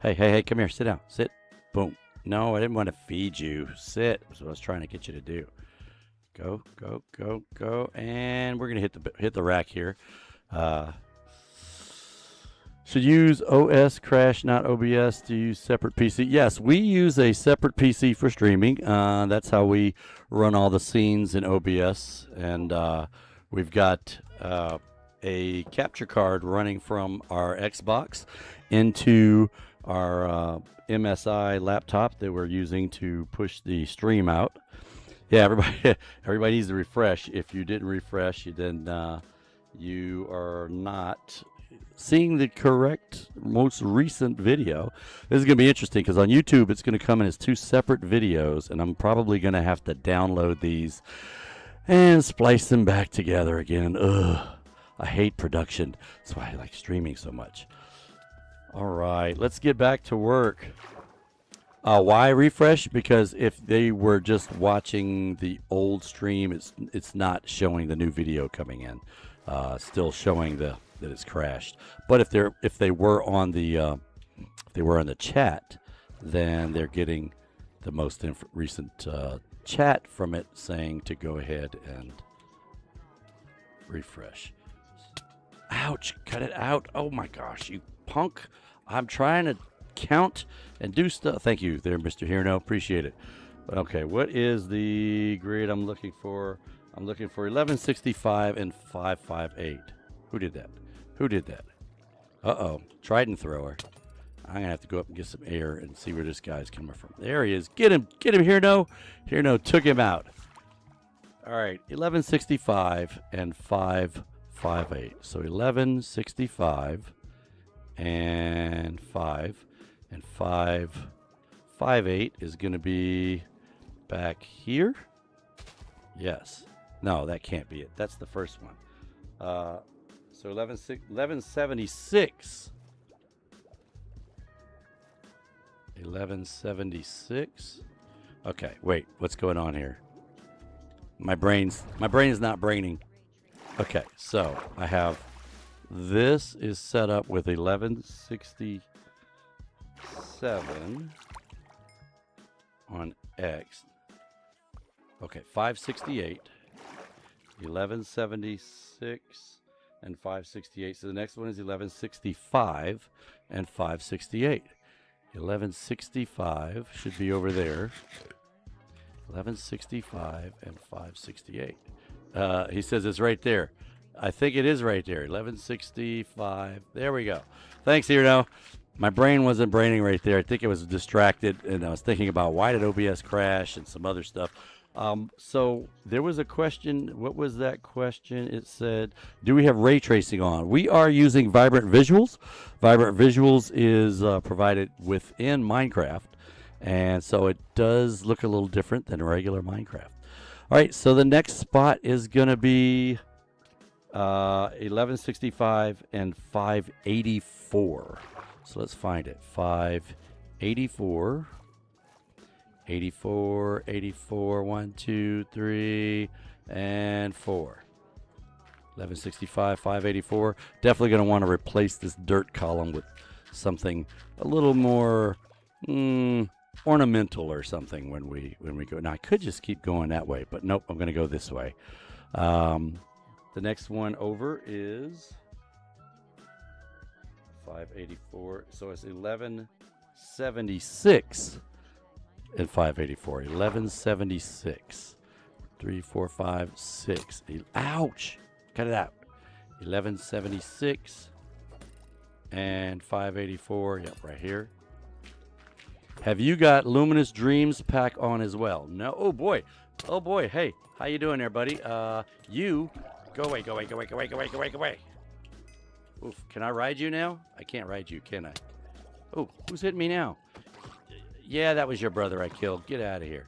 Hey, hey, hey, come here. Sit down. Sit. Boom. No, I didn't want to feed you. Sit. That's what I was trying to get you to do. Go, go, go, go. And we're going to hit the rack here. Should use OS Crash, not OBS, to use separate PC. Yes, we use a separate PC for streaming. That's how we run all the scenes in OBS. And we've got a capture card running from our Xbox into our MSI laptop that we're using to push the stream out. Yeah, everybody needs to refresh. If you didn't refresh, then you are not seeing the correct most recent video. This is going to be interesting because on YouTube it's going to come in as two separate videos, and I'm probably going to have to download these and splice them back together again. Ugh, I hate production. That's why I like streaming so much. All right, let's get back to work. Why refresh? Because if they were just watching the old stream, it's not showing the new video coming in. Still showing that it's crashed. But if they were on the chat, then they're getting the most recent chat from it saying to go ahead and refresh. Ouch! Cut it out! Oh my gosh, you punk! I'm trying to count and do stuff. Thank you there, Mr. Hirno. Appreciate it. Okay, what is the grid I'm looking for? I'm looking for 1165 and 558. Who did that? Who did that? Uh-oh. Trident thrower. I'm going to have to go up and get some air and see where this guy's coming from. There he is. Get him. Get him, Hirno. Hirno took him out. All right. 1165 and 558. So 1165 and 5 and 558 is going to be back here. Yes. No, that can't be it. That's the first one. So 1176. 1176. Okay, wait. What's going on here? My brain is not braining. Okay, so I have this is set up with 1167 on X. Okay, 568, 1176, and 568. So the next one is 1165 and 568. 1165 should be over there. 1165 and 568. He says it's right there. I think it is right there. 1165. There we go. Thanks, Hirno. My brain wasn't braining right there. I think it was distracted, and I was thinking about why did OBS crash and some other stuff. So there was a question. What was that question? It said, do we have ray tracing on? We are using Vibrant Visuals. Vibrant Visuals is provided within Minecraft, and so it does look a little different than regular Minecraft. All right, so the next spot is going to be 1165 and 584. So let's find it. 584. 84, 84, 1, 2, 3, and 4. 1165, 584. Definitely going to want to replace this dirt column with something a little more ornamental or something when we go. Now I could just keep going that way, but nope, I'm going to go this way. The next one over is 584. So it's 1176. And 584, 1176, 3, 4, 5, 6. Ouch! Cut it out. 1176 and 584. Yep, right here. Have you got Luminous Dreams pack on as well? No. Oh boy. Oh boy. Hey, how you doing there, buddy? You go away. Go away. Go away. Go away. Go away. Go away. Go away. Oof. Can I ride you now? I can't ride you, can I? Oh, who's hitting me now? Yeah, that was your brother I killed. Get out of here.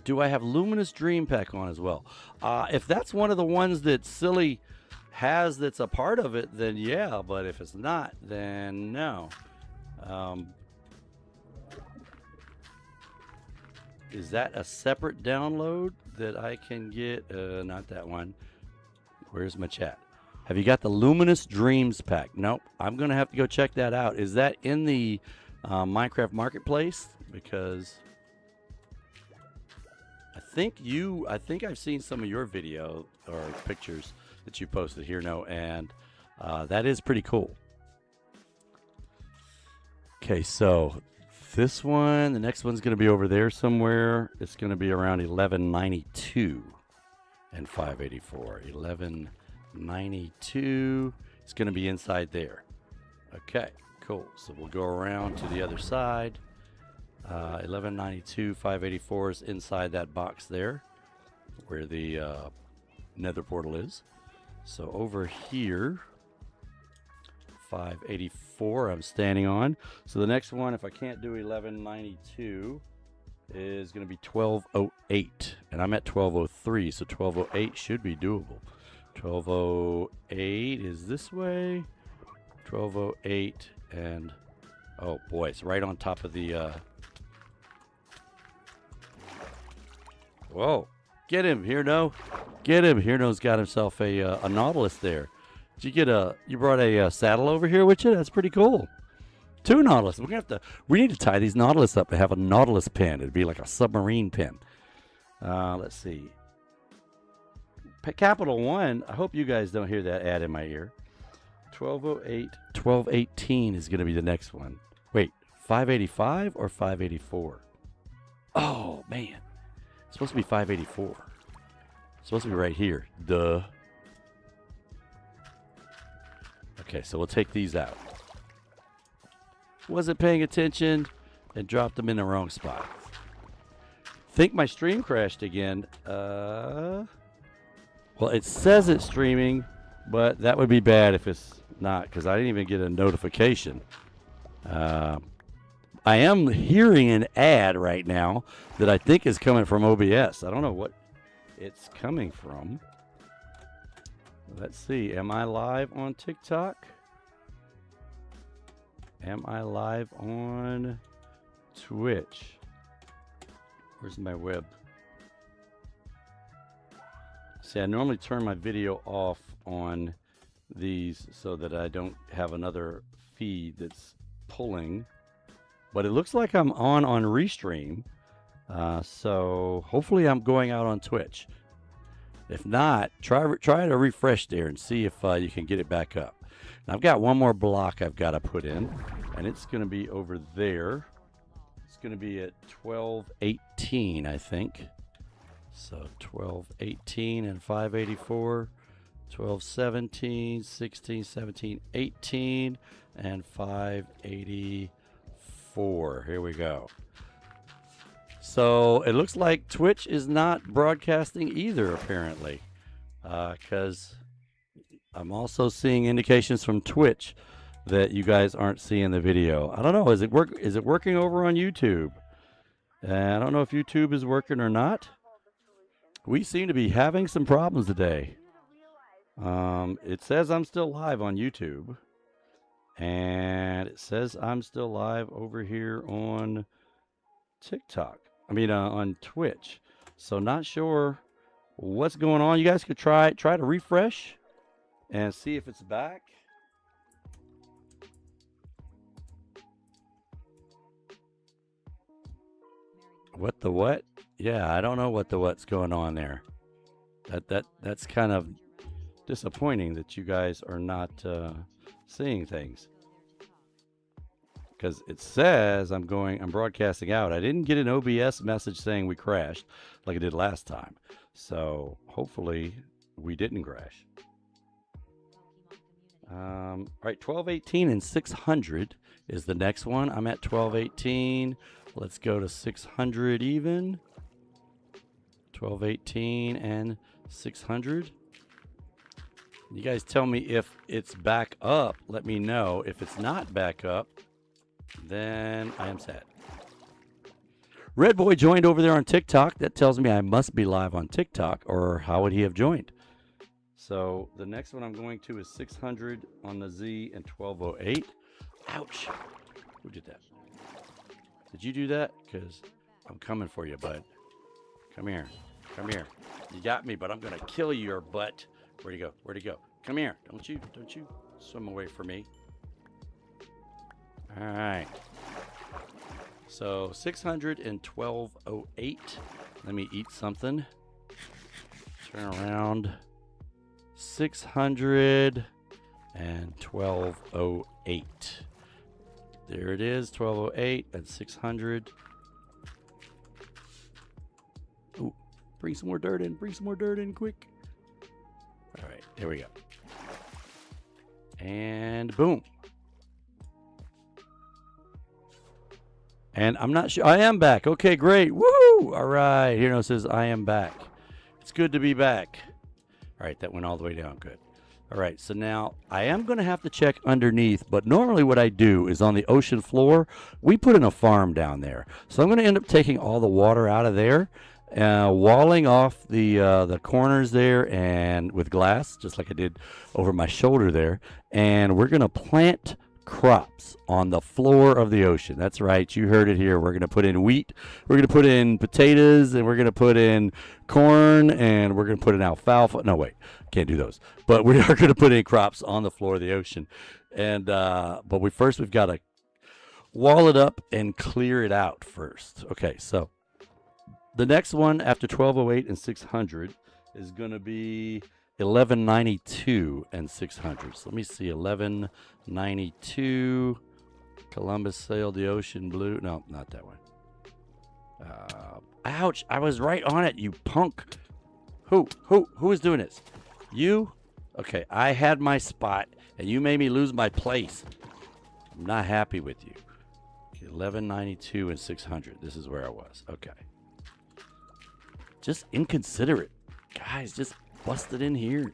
Do I have Luminous Dream Pack on as well? If that's one of the ones that Silly has that's a part of it, then yeah. But if it's not, then no. Is that a separate download that I can get? Not that one. Where's my chat? Have you got the Luminous Dreams pack? Nope. I'm going to have to go check that out. Is that in the Minecraft Marketplace? Because I think I've seen some of your video or pictures that you posted here, and that is pretty cool. Okay, so this one, the next one's going to be over there somewhere. It's going to be around 1192 and 584. 1192. It's going to be inside there. Okay, cool. So we'll go around to the other side. 1192, 584 is inside that box there where the nether portal is. So over here, 584 I'm standing on. So the next one, if I can't do 1192, is going to be 1208. And I'm at 1203, so 1208 should be doable. 1208 is this way. 1208 and, oh boy, it's right on top of the... Whoa. Get him, Hirno. Get him. Hirno's got himself a Nautilus there. Did you get you brought a saddle over here with you? That's pretty cool. 2 Nautilus. We need to tie these Nautilus up to have a Nautilus pin. It'd be like a submarine pin. Let's see. Capital One. I hope you guys don't hear that ad in my ear. 1208, 1218 is going to be the next one. Wait, 585 or 584? Oh, man. It's supposed to be 584. It's supposed to be right here. Duh. Okay, so we'll take these out. Wasn't paying attention and dropped them in the wrong spot. Think my stream crashed again. Well, it says it's streaming, but that would be bad if it's not, because I didn't even get a notification. I am hearing an ad right now that I think is coming from OBS. I don't know what it's coming from. Let's see. Am I live on TikTok? Am I live on Twitch? Where's my web? See, I normally turn my video off on these so that I don't have another feed that's pulling. But it looks like I'm on Restream. So hopefully I'm going out on Twitch. If not, try to refresh there and see if you can get it back up. Now, I've got one more block I've got to put in, and it's going to be over there. It's going to be at 1218, I think. So 1218 and 584, 1217, 16, 17, 18, and 584. Here we go. So it looks like Twitch is not broadcasting either, apparently, because I'm also seeing indications from Twitch that you guys aren't seeing the video. I don't know. Is it working over on YouTube? I don't know if YouTube is working or not. We seem to be having some problems today. It says I'm still live on YouTube, and it says I'm still live over here on TikTok. On Twitch. So not sure what's going on. You guys could try to refresh and see if it's back. What the what? Yeah, I don't know what's going on there. That's kind of disappointing that you guys are not seeing things. Because it says I'm broadcasting out. I didn't get an OBS message saying we crashed like I did last time. So hopefully we didn't crash. All right, 1218 and 600 is the next one. I'm at 1218. Let's go to 600 even. 1218 and 600. You guys tell me if it's back up. Let me know. If it's not back up, then I am sad. Red Boy joined over there on TikTok. That tells me I must be live on TikTok, or how would he have joined? So the next one I'm going to is 600 on the Z and 1208. Ouch. Who did that? Did you do that? Because I'm coming for you, bud. Come here. Come here. You got me, but I'm going to kill your butt. Where'd he go? Where'd he go? Come here. Don't you swim away from me. All right. So 612.08. Let me eat something. Turn around. 612.08. There it is, 1208 at 600. Ooh, bring some more dirt in. Bring some more dirt in quick. All right, there we go. And boom. And I'm not sure. I am back. Okay, great. Woo! All right. Here it says I am back. It's good to be back. All right, that went all the way down. Good. All right, so now I am going to have to check underneath, but normally what I do is on the ocean floor, we put in a farm down there. So I'm going to end up taking all the water out of there, walling off the corners there and with glass, just like I did over my shoulder there, and we're going to plant crops on the floor of the ocean. That's right, you heard it here. We're going to put in wheat, we're going to put in potatoes, and we're going to put in corn, and we're going to put in alfalfa. No, wait, can't do those. But we are going to put in crops on the floor of the ocean. And but we've got to wall it up and clear it out first. Okay, so the next one after 1208 and 600 is going to be 1192 and 600. So let me see, 1192. Columbus sailed the ocean blue. No, not that one. Ouch! I was right on it, you punk. Who is doing this? You? Okay, I had my spot, and you made me lose my place. I'm not happy with you. Okay, 1192 and 600. This is where I was. Okay. Just inconsiderate. Guys, just busted in here,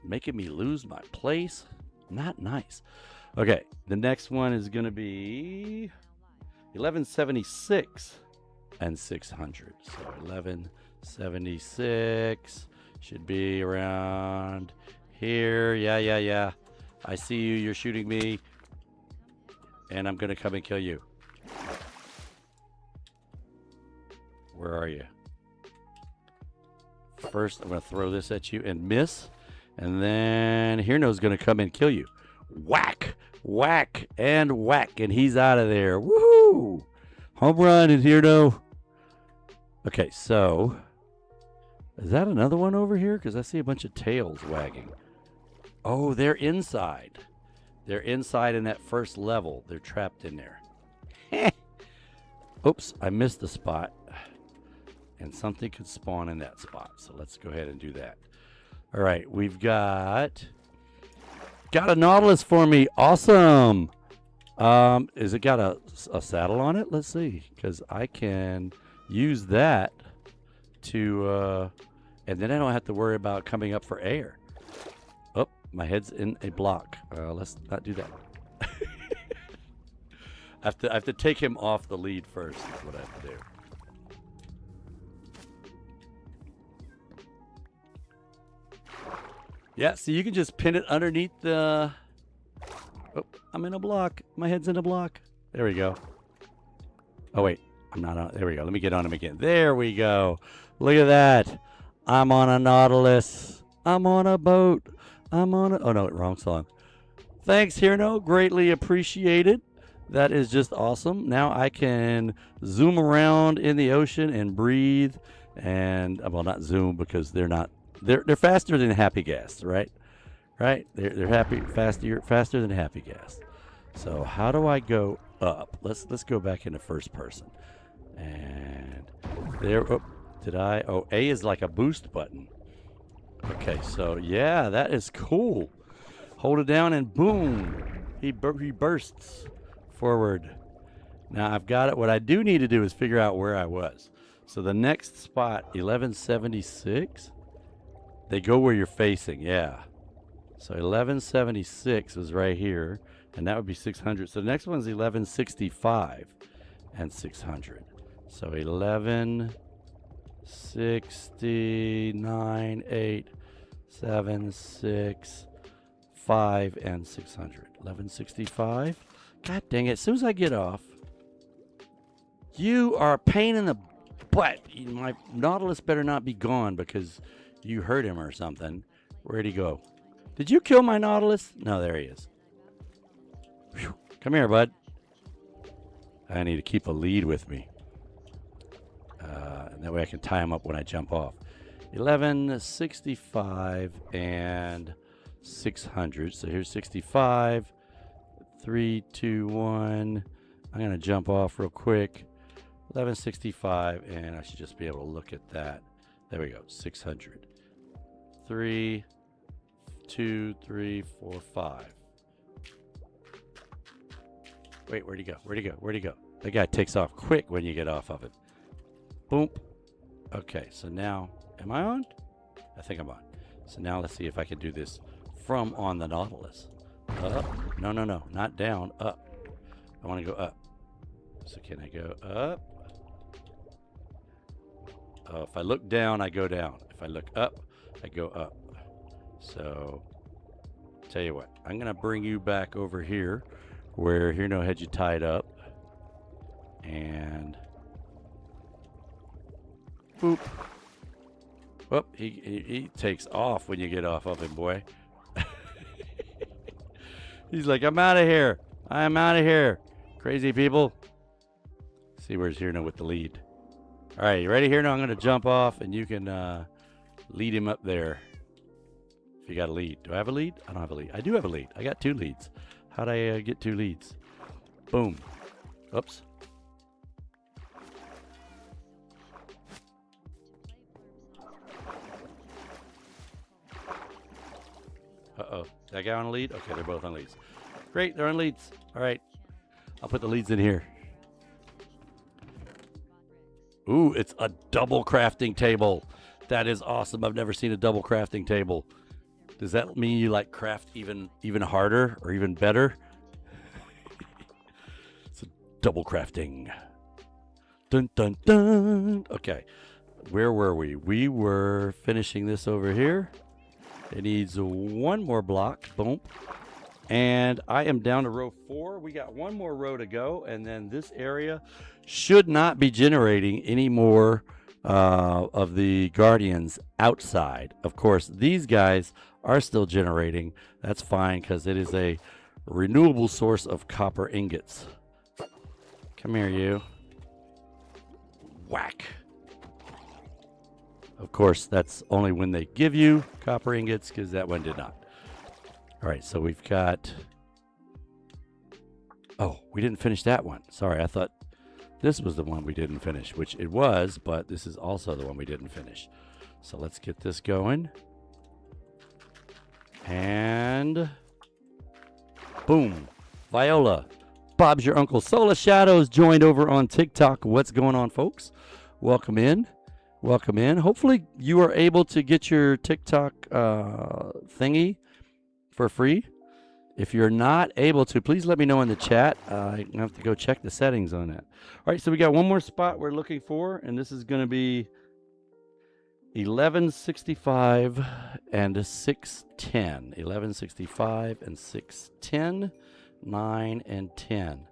making me lose my place. Not nice. Okay, the next one is going to be 1176 and 600. So 1176 should be around here. Yeah. I see you. You're shooting me. And I'm going to come and kill you. Where are you? First, I'm going to throw this at you and miss. And then Hirno's going to come and kill you. Whack, whack, and whack. And he's out of there. Woohoo! Home run in Hirno. Okay, so is that another one over here? Because I see a bunch of tails wagging. Oh, they're inside. They're inside in that first level. They're trapped in there. Oops, I missed the spot. And something could spawn in that spot. So let's go ahead and do that. All right, we've got a Nautilus for me. Awesome. Is it got a saddle on it? Let's see. Because I can use that to, and then I don't have to worry about coming up for air. Oh, my head's in a block. Let's not do that. I have to take him off the lead first. Is what I have to do. Yeah, so you can just pin it underneath the... Oh, I'm in a block. My head's in a block. There we go. Oh, wait. I'm not on... There we go. Let me get on him again. There we go. Look at that. I'm on a Nautilus. I'm on a boat. I'm on a... Oh, no, wrong song. Thanks, Hirno. Greatly appreciated. That is just awesome. Now I can zoom around in the ocean and breathe. And, well, not zoom because they're not... They're faster than happy gas, right? Right? They're faster than happy gas. So how do I go up? Let's go back into first person. And there. Oh, did I? Oh, A is like a boost button. Okay, so yeah, that is cool. Hold it down and boom, he bursts forward. Now I've got it. What I do need to do is figure out where I was. So the next spot, 1176. They go where you're facing, yeah. So 1176 is right here, and that would be 600. So the next one's 1165 and 600. So 1169, 8, 7, 6, 5, and 600. 1165. God dang it, as soon as I get off, you are a pain in the butt. My Nautilus better not be gone because... You hurt him or something. Where'd he go? Did you kill my Nautilus? No, there he is. Whew. Come here, bud. I need to keep a lead with me. And that way I can tie him up when I jump off. 1165 and 600. So here's 65. 3, 2, 1. I'm going to jump off real quick. 1165, and I should just be able to look at that. There we go. 600. 3, 2, 3, 4, 5. Wait, where'd he go? Where'd he go? Where'd he go? The guy takes off quick when you get off of it. Boom. Okay, so now, am I on? I think I'm on. So now let's see if I can do this from on the Nautilus. Up. No, no, no. Not down. Up. I want to go up. So can I go up? If I look down, I go down. If I look up, I go up. So, tell you what. I'm going to bring you back over here where Hirno had you tied up. And boop. Whoop. He takes off when you get off of him, boy. He's like, I'm out of here. I'm out of here. Crazy people. See where's Hirno with the lead. All right, you ready, Hirno? I'm going to jump off, and you can lead him up there. If you got a lead. Do I have a lead? I don't have a lead. I do have a lead. I got 2 leads. How'd I get 2 leads? Boom. Oops. Uh-oh. That guy on a lead? Okay, they're both on leads. Great, they're on leads. All right. I'll put the leads in here. Ooh, it's a double crafting table. That is awesome. I've never seen a double crafting table. Does that mean you like craft even harder or even better? It's a double crafting. Dun, dun, dun. Okay. Where were we? We were finishing this over here. It needs 1 more block. Boom. And I am down to row 4. We got 1 more row to go. And then this area should not be generating any more of the Guardians outside. Of course, these guys are still generating. That's fine because it is a renewable source of copper ingots. Come here, you. Whack. Of course, that's only when they give you copper ingots because that one did not. All right, so we've got... Oh, we didn't finish that one. Sorry, I thought this was the one we didn't finish, which it was, but this is also the one we didn't finish. So let's get this going. And... boom. Viola. Bob's your uncle. Solar Shadows joined over on TikTok. What's going on, folks? Welcome in. Welcome in. Hopefully you are able to get your TikTok thingy for free. If you're not able to, please let me know in the chat. I have to go check the settings on that. All right, so we got 1 more spot we're looking for, and this is going to be 1165 and 610. 1165 and 610. 9 and 10.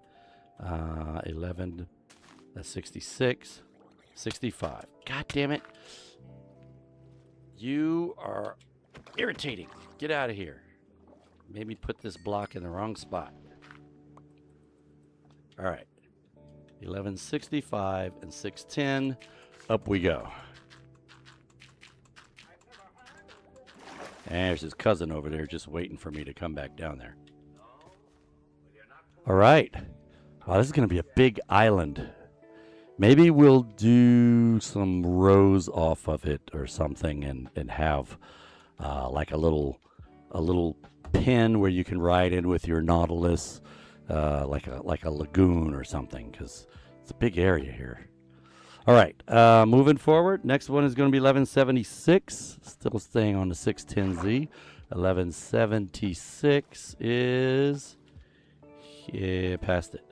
11, that's 66. 65. God damn it. You are irritating. Get out of here. Maybe put this block in the wrong spot. All right. 1165 and 610. Up we go. And there's his cousin over there just waiting for me to come back down there. All right. Wow, this is going to be a big island. Maybe we'll do some rows off of it or something and have like a little pen where you can ride in with your Nautilus, like a lagoon or something, because it's a big area here. All right, moving forward. Next one is going to be 1176. Still staying on the 610Z. 1176 is here, past it,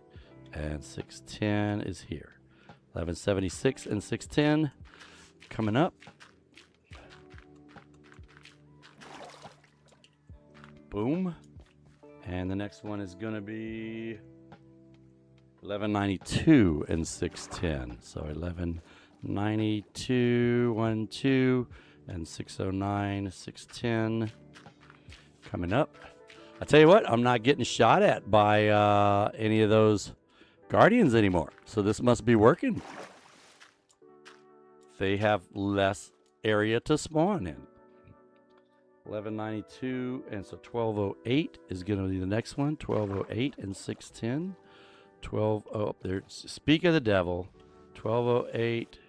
and 610 is here. 1176 and 610 coming up. Boom. And the next one is going to be 1192 and 610. So 1192, 1, 2, and 609, 610. Coming up. I tell you what, I'm not getting shot at by any of those guardians anymore. So this must be working. They have less area to spawn in. 1192, and so 1208 is going to be the next one. 1208 and 610. 12, oh, there. Speak of the devil. 1208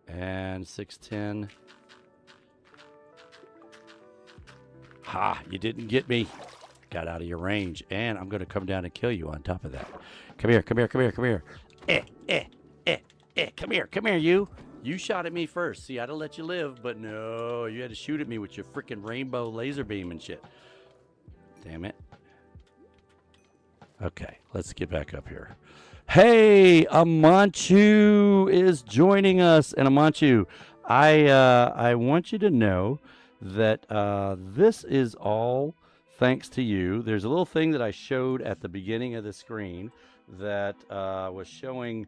and 610. Ha, you didn't get me. Got out of your range, and I'm going to come down and kill you on top of that. Come here, come here, come here, come here. Come here, you. You shot at me first. See, I'd have let you live, but no, you had to shoot at me with your freaking rainbow laser beam and shit. Damn it. Okay, let's get back up here. Hey, Amanchu is joining us, and Amanchu, I want you to know that this is all thanks to you. There's a little thing that I showed at the beginning of the screen that was showing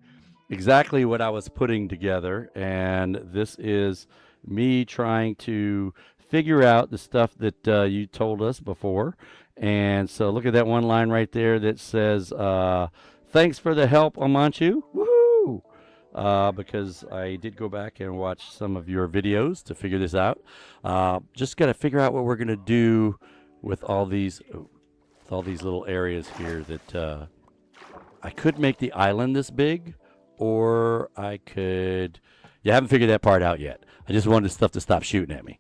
exactly what I was putting together, and this is me trying to figure out the stuff that you told us before. And so look at that one line right there that says, thanks for the help, Amanchu. Woohoo! Because I did go back and watch some of your videos to figure this out. Just got to figure out what we're going to do with all these little areas here that I could make the island this big, or I could... You haven't figured that part out yet. I just wanted stuff to stop shooting at me.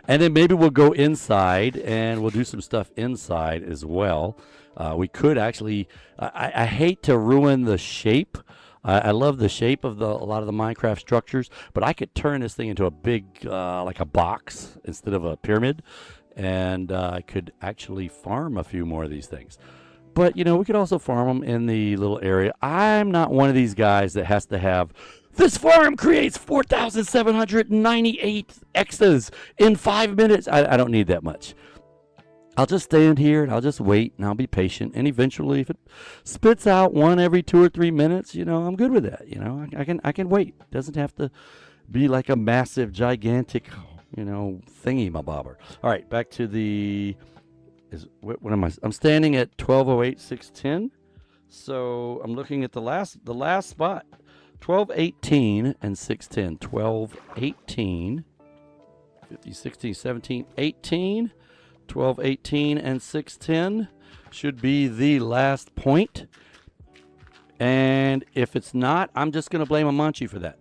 And then maybe we'll go inside and we'll do some stuff inside as well. We could actually... I hate to ruin the shape. I love the shape of a lot of the Minecraft structures, but I could turn this thing into a big, like a box instead of a pyramid, and I could actually farm a few more of these things. But, you know, we could also farm them in the little area. I'm not one of these guys that has to have, this farm creates 4,798 extras in 5 minutes. I don't need that much. I'll just stand here and I'll just wait and I'll be patient. And eventually, if it spits out one every 2 or 3 minutes, you know, I'm good with that. You know, I can wait. It doesn't have to be like a massive, gigantic, you know, thingy-mabobber. All right, back to the... what am I? I'm standing at 1208, 610. So I'm looking at the last spot. 1218 and 610. 1218, 50, 16, 17, 18. 1218 and 610 should be the last point. And if it's not, I'm just going to blame Amanchu for that.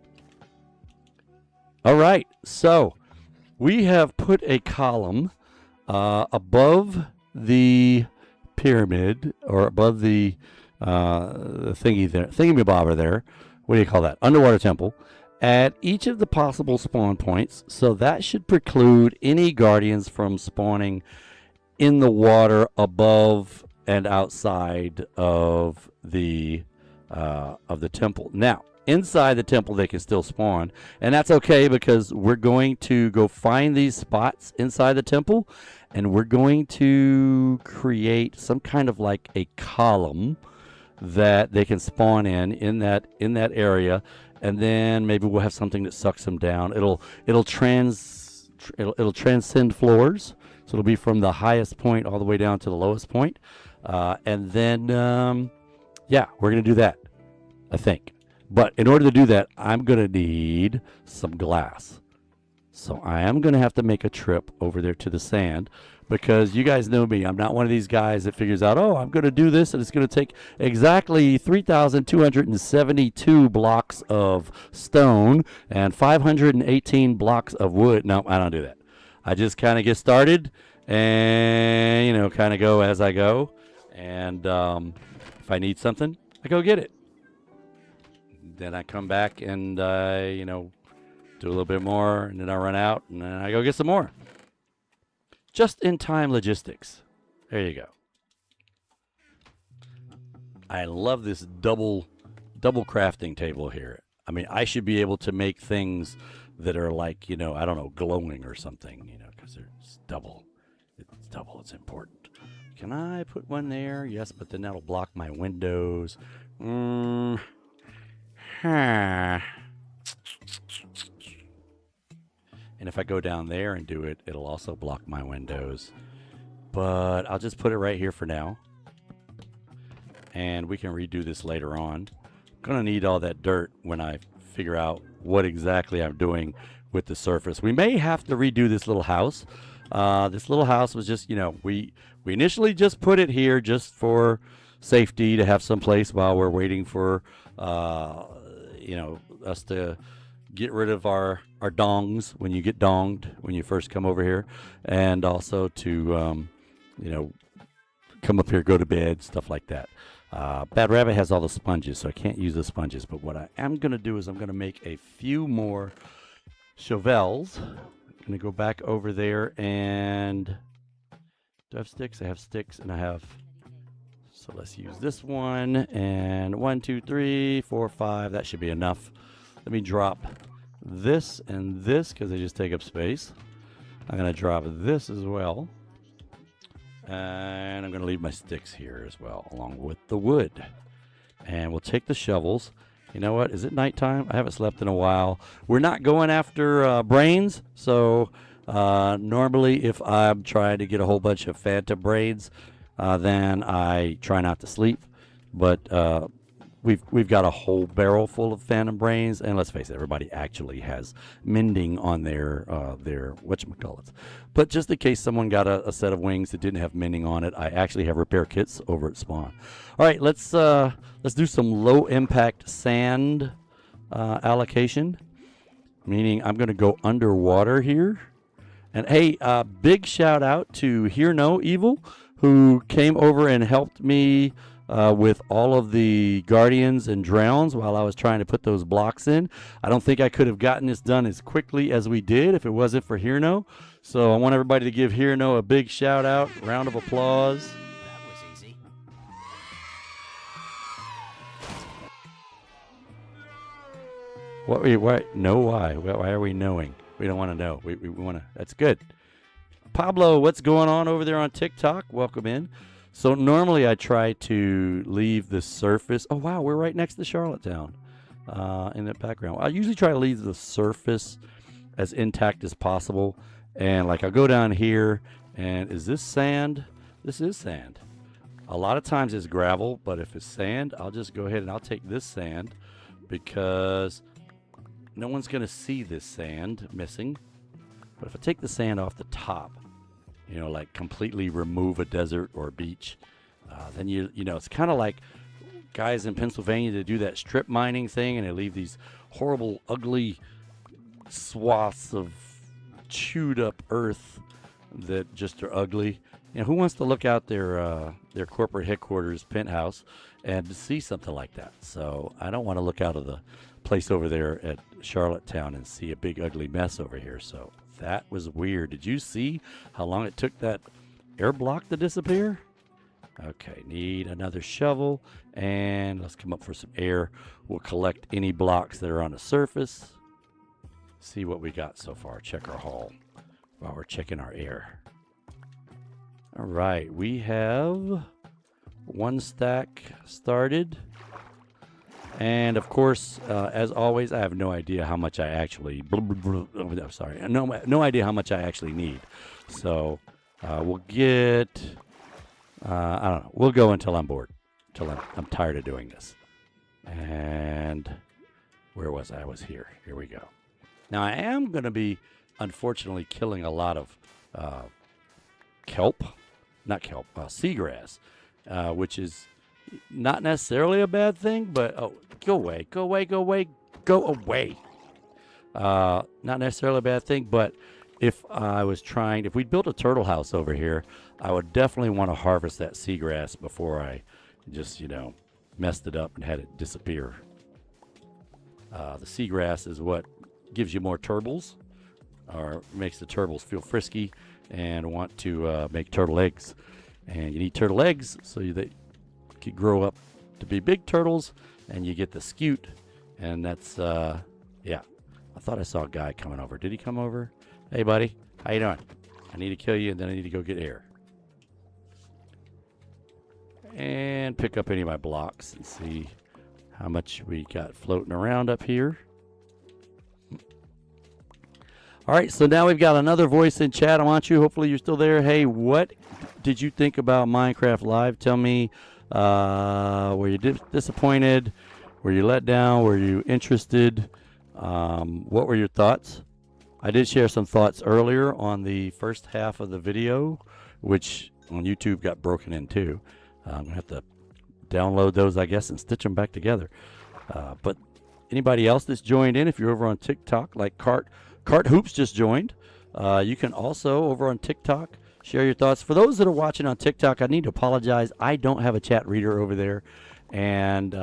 All right. So we have put a column above the pyramid, or above the thingy-bobber there. What do you call that? Underwater temple. At each of the possible spawn points. So that should preclude any guardians from spawning in the water above and outside of the temple. Now, inside the temple, they can still spawn, and that's okay because we're going to go find these spots inside the temple, and we're going to create some kind of like a column that they can spawn in that area, and then maybe we'll have something that sucks them down. It'll transcend floors, so it'll be from the highest point all the way down to the lowest point, and then yeah, we're gonna do that, I think. But in order to do that, I'm going to need some glass. So I am going to have to make a trip over there to the sand, because you guys know me. I'm not one of these guys that figures out, oh, I'm going to do this and it's going to take exactly 3,272 blocks of stone and 518 blocks of wood. No, I don't do that. I just kind of get started and, you know, kind of go as I go. And if I need something, I go get it. Then I come back and, you know, do a little bit more, and then I run out, and then I go get some more. Just-in-time logistics. There you go. I love this double crafting table here. I mean, I should be able to make things that are like, you know, I don't know, glowing or something, you know, because it's double. It's double. It's important. Can I put one there? Yes, but then that'll block my windows. And if I go down there and do it, it'll also block my windows. But I'll just put it right here for now. And we can redo this later on. I'm gonna need all that dirt when I figure out what exactly I'm doing with the surface. We may have to redo this little house. This little house was just, we initially just put it here just for safety, to have some place while we're waiting for, us to get rid of our dongs when you get donged when you first come over here, and also to, come up here, go to bed, stuff like that. Bad Rabbit has all the sponges, so I can't use the sponges. But what I am going to do is I'm going to make a few more shovels. I'm going to go back over there and... do I have sticks? I have sticks, and I have... so let's use this one. And 1, 2, 3, 4, 5. That should be enough. Let me drop this and this because they just take up space. I'm going to drop this as well. And I'm going to leave my sticks here as well, along with the wood. And we'll take the shovels. You know what? Is it nighttime? I haven't slept in a while. We're not going after brains. So normally if I'm trying to get a whole bunch of phantom brains, then I try not to sleep. But we've got a whole barrel full of phantom brains, and let's face it, everybody actually has mending on their whatchamacallits. But just in case someone got a set of wings that didn't have mending on it, I actually have repair kits over at Spawn. All right, let's do some low impact sand allocation, meaning I'm going to go underwater here. And hey, big shout out to Hear No Evil, who came over and helped me with all of the guardians and drowns while I was trying to put those blocks in. I don't think I could have gotten this done as quickly as we did if it wasn't for Hear No. So I want everybody to give Hear No a big shout out, round of applause. That was easy. Why are we knowing? We don't want to know. We want to. That's good. Pablo, what's going on over there on TikTok? Welcome in. So normally I try to leave the surface. Oh, wow, we're right next to Charlottetown in the background. I usually try to leave the surface as intact as possible. And like I'll go down here, and is this sand? This is sand. A lot of times it's gravel, but if it's sand, I'll just go ahead and I'll take this sand because no one's going to see this sand missing. But if I take the sand off the top, like completely remove a desert or a beach, then it's kind of like guys in Pennsylvania that do that strip mining thing, and they leave these horrible, ugly swaths of chewed up earth that just are ugly. Who wants to look out their corporate headquarters penthouse and see something like that? So I don't want to look out of the place over there at Charlottetown and see a big ugly mess over here. So that was weird. Did you see how long it took that air block to disappear? Okay, need another shovel, and let's come up for some air. We'll collect any blocks that are on the surface. See what we got so far. Check our haul while we're checking our air. All right, we have one stack started. And of course, as always, I have no idea how much I actually. I'm sorry, no idea how much I actually need. So we'll get. I don't know. We'll go until I'm bored, until I'm tired of doing this. And where was I? I was here. Here we go. Now I am going to be, unfortunately, killing a lot of seagrass, which is not necessarily a bad thing, but go away. Not necessarily a bad thing, but if we built a turtle house over here, I would definitely want to harvest that seagrass before I just, messed it up and had it disappear. The seagrass is what gives you more turbals, or makes the turbals feel frisky and want to make turtle eggs. And you need turtle eggs so they can grow up to be big turtles, and you get the scute. And that's, yeah. I thought I saw a guy coming over. Did he come over? Hey, buddy. How you doing? I need to kill you, and then I need to go get air. And pick up any of my blocks and see how much we got floating around up here. All right, so now we've got another voice in chat. I want you. Hopefully you're still there. Hey, what did you think about Minecraft Live? Tell me, were you disappointed? Were you let down? Were you interested? What were your thoughts? I did share some thoughts earlier on the first half of the video, which on YouTube got broken in two. I'm going to have to download those, I guess, and stitch them back together. But anybody else that's joined in, if you're over on TikTok, like Cart Hoops just joined, you can also, over on TikTok, share your thoughts. For those that are watching on TikTok, I need to apologize. I don't have a chat reader over there. And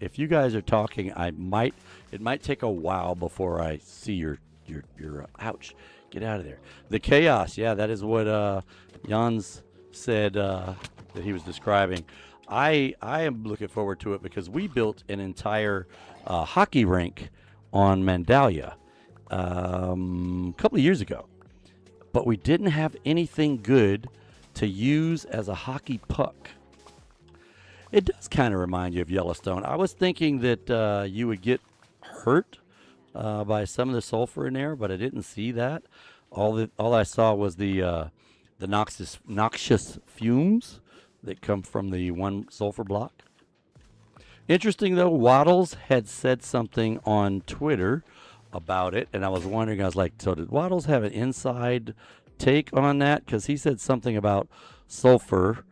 if you guys are talking, it might take a while before I see your ouch, get out of there. The chaos, yeah, that is what Jans said that he was describing. I am looking forward to it because we built an entire hockey rink on Mandalia a couple of years ago, but we didn't have anything good to use as a hockey puck. It does kind of remind you of Yellowstone. I was thinking that you would get hurt by some of the sulfur in there, but I didn't see that. All I saw was the noxious fumes that come from the one sulfur block. Interesting though, Waddles had said something on Twitter about it, and I was wondering, I was like, so did Waddles have an inside take on that? Because he said something about sulfur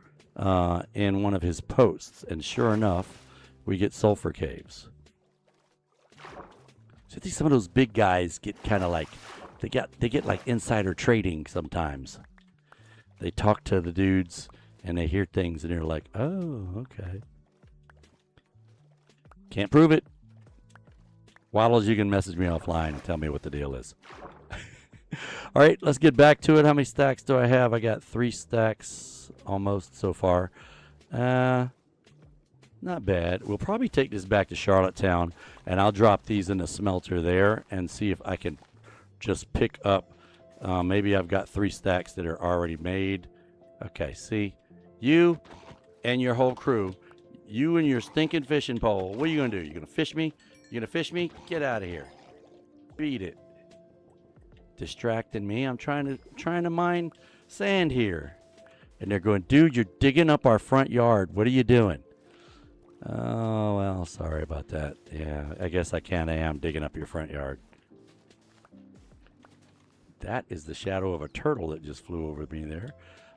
in one of his posts, and sure enough, we get sulfur caves. So I think some of those big guys get kind of like, they get like insider trading sometimes. They talk to the dudes and they hear things and they're like, oh, okay. Can't prove it. Waddles, you can message me offline and tell me what the deal is. All right, let's get back to it. How many stacks do I have? I got 3 stacks almost so far. Not bad. We'll probably take this back to Charlottetown, and I'll drop these in the smelter there and see if I can just pick up. Maybe I've got 3 stacks that are already made. Okay, see? You and your whole crew, you and your stinking fishing pole, what are you going to do? You going to fish me? You going to fish me? Get out of here. Beat it. Distracting me. I'm trying to mine sand here. And they're going, dude, you're digging up our front yard. What are you doing? Oh, well, sorry about that. Yeah, I guess I am digging up your front yard. That is the shadow of a turtle that just flew over me there.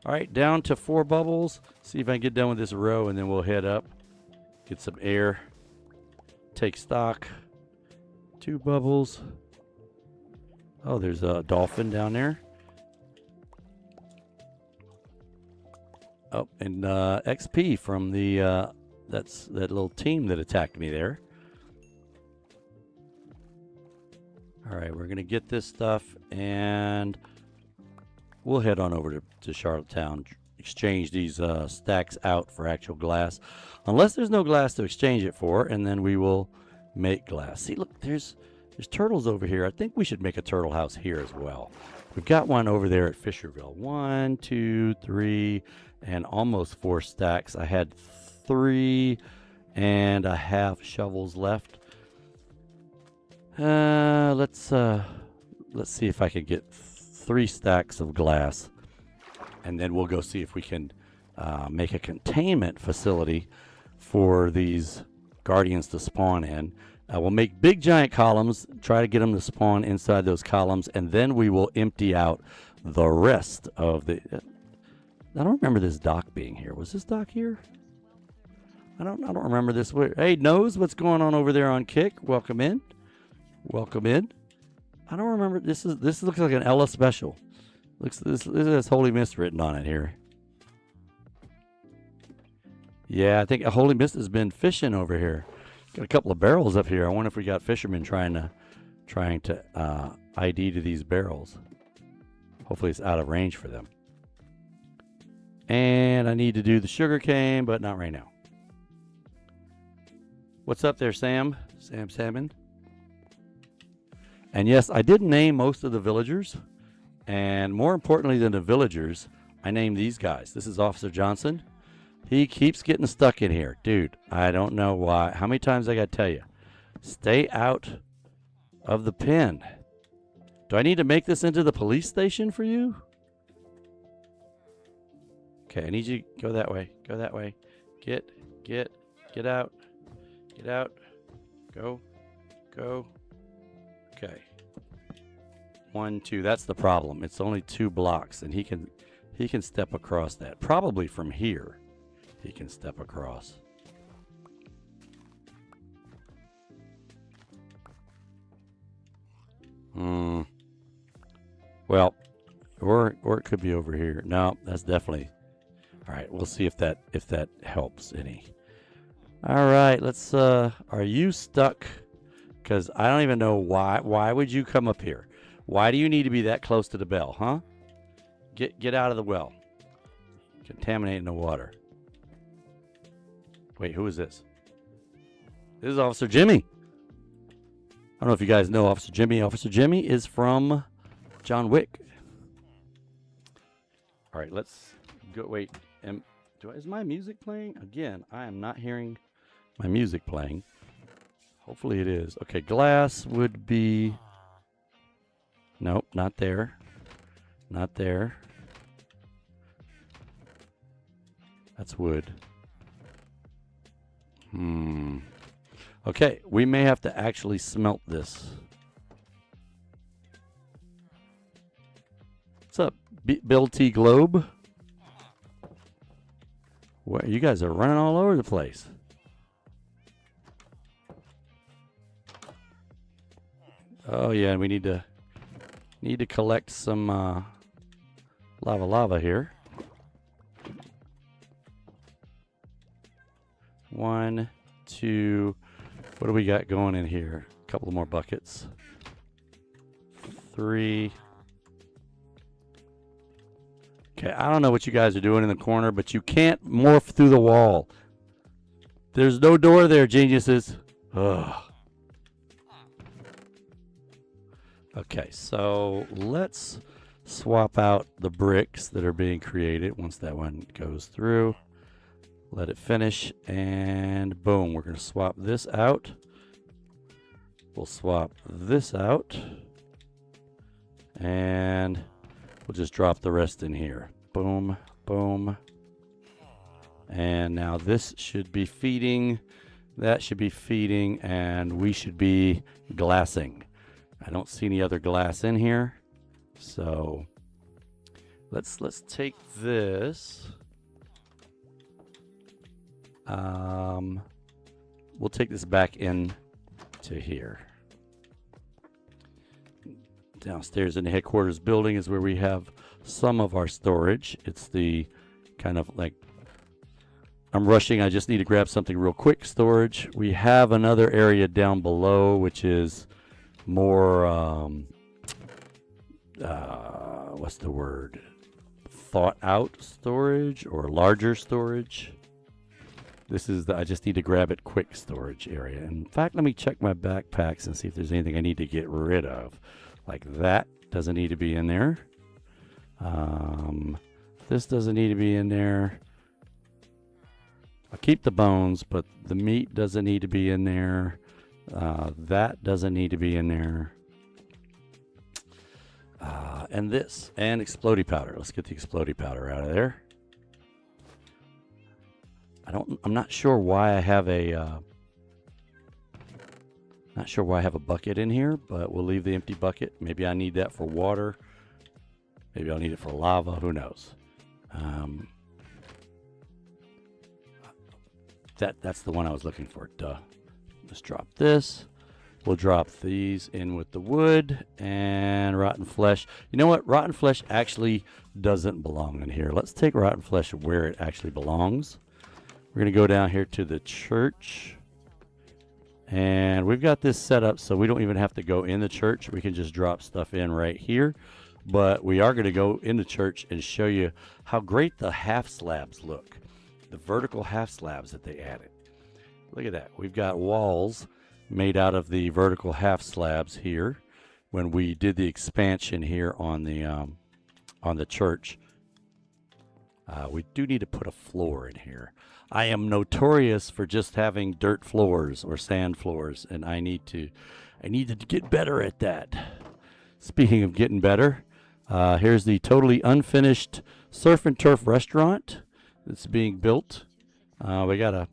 All right, down to 4 bubbles. See if I can get done with this row, and then we'll head up. Get some air. Take stock. 2 bubbles. Oh, there's a dolphin down there. Oh, and XP from the... That's that little team that attacked me there. All right, we're going to get this stuff, and we'll head on over to Charlottetown, exchange these stacks out for actual glass. Unless there's no glass to exchange it for, and then we will make glass. See, look, there's turtles over here. I think we should make a turtle house here as well. We've got one over there at Fisherville. 1, 2, 3, and almost 4 stacks. I had 3.5 shovels left. Let's see if I can get 3 stacks of glass, and then we'll go see if we can make a containment facility for these guardians to spawn in. We'll make big giant columns, try to get them to spawn inside those columns, and then we will empty out the rest of the... I don't remember this dock being here. Was this dock here? I don't remember this. Hey, Nose, what's going on over there on Kick? Welcome in. Welcome in. I don't remember. This looks like an Ella special. This has Holy Mist written on it here. Yeah, I think Holy Mist has been fishing over here. Got a couple of barrels up here. I wonder if we got fishermen trying to ID to these barrels. Hopefully it's out of range for them. And I need to do the sugar cane, but not right now. What's up there, Sam? Sam Salmon. And yes, I did name most of the villagers. And more importantly than the villagers, I named these guys. This is Officer Johnson. He keeps getting stuck in here. Dude, I don't know why. How many times I got to tell you? Stay out of the pen. Do I need to make this into the police station for you? Okay, I need you to go that way. Go that way. Get out. Get out. Go. Okay. 1, 2. That's the problem. It's only 2 blocks, and he can step across that. Probably from here, he can step across. Well, or it could be over here. No, that's definitely. All right, we'll see if that helps any. All right, let's. Are you stuck? Because I don't even know why. Why would you come up here? Why do you need to be that close to the bell, huh? Get out of the well. Contaminating the water. Wait, who is this? This is Officer Jimmy. I don't know if you guys know Officer Jimmy. Officer Jimmy is from John Wick. All right, let's go. Wait, is my music playing? Again, I am not hearing my music playing. Hopefully it is. Okay, glass would be... Nope, not there. Not there. That's wood. Okay, we may have to actually smelt this. What's up, Bill T. Globe? Well, you guys are running all over the place. Oh yeah, and we need to collect some lava here. 1, 2. What do we got going in here? A couple more buckets. 3. Okay, I don't know what you guys are doing in the corner, but you can't morph through the wall. There's no door there, geniuses. Ugh. Okay, so let's swap out the bricks that are being created once that one goes through. Let it finish, and boom, we're going to swap this out. We'll swap this out, and we'll just drop the rest in here. Boom, boom. And now this should be feeding, that should be feeding, and we should be glassing. I don't see any other glass in here, so let's take this. We'll take this back in to here. Downstairs in the headquarters building is where we have some of our storage. It's the kind of like, I'm rushing, I just need to grab something real quick storage. We have another area down below, which is more, what's the word? Thought out storage or larger storage. This is the I just need to grab it quick storage area. In fact, let me check my backpacks and see if there's anything I need to get rid of. Like that doesn't need to be in there. This doesn't need to be in there. I'll keep the bones, but the meat doesn't need to be in there. That doesn't need to be in there. And this, and explodey powder. Let's get the explodey powder out of there. I'm not sure why I have a bucket in here, but we'll leave the empty bucket. Maybe I need that for water. Maybe I'll need it for lava. Who knows? That's the one I was looking for. Duh. Let's drop this. We'll drop these in with the wood and rotten flesh. You know what? Rotten flesh actually doesn't belong in here. Let's take rotten flesh where it actually belongs. We're going to go down here to the church. And we've got this set up so we don't even have to go in the church. We can just drop stuff in right here. But we are going to go in the church and show you how great the half slabs look. The vertical half slabs that they added. Look at that. We've got walls made out of the vertical half slabs here. When we did the expansion here on the church, we do need to put a floor in here. I am notorious for just having dirt floors or sand floors, and I need to get better at that. Speaking of getting better, here's the totally unfinished surf and turf restaurant that's being built. We got to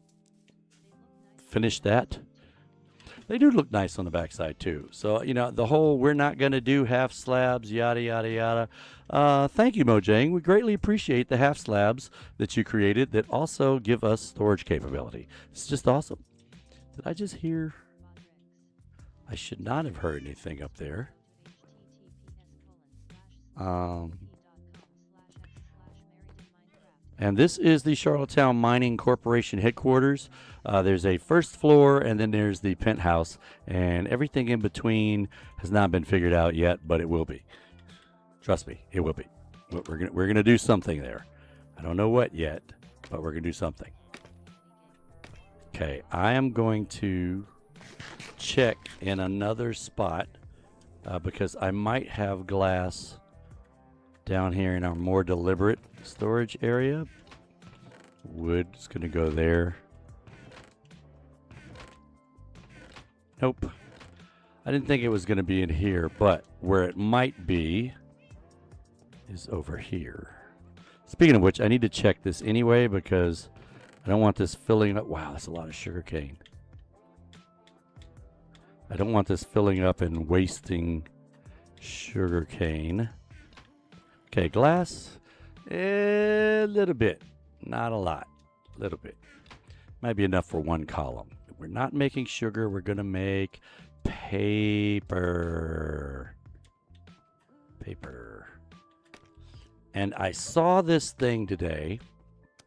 finish that. They do look nice on the backside too. So, you know, the whole we're not going to do half slabs, yada, yada, yada. Thank you, Mojang. We greatly appreciate the half slabs that you created that also give us storage capability. It's just awesome. Did I just hear? I should not have heard anything up there. And this is the Charlottetown Mining Corporation headquarters. There's a first floor, and then there's the penthouse, and everything in between has not been figured out yet, but it will be. Trust me, it will be. We're gonna do something there. I don't know what yet, but we're gonna do something. Okay, I am going to check in another spot because I might have glass down here in our more deliberate storage area. Wood's gonna go there. Nope. I didn't think it was gonna be in here, but where it might be is over here. Speaking of which, I need to check this anyway because I don't want this filling up. Wow, that's a lot of sugar cane. I don't want this filling up and wasting sugar cane. Okay, glass, a little bit, not a lot, a little bit. Might be enough for one column. We're not making sugar, we're gonna make paper. Paper. And I saw this thing today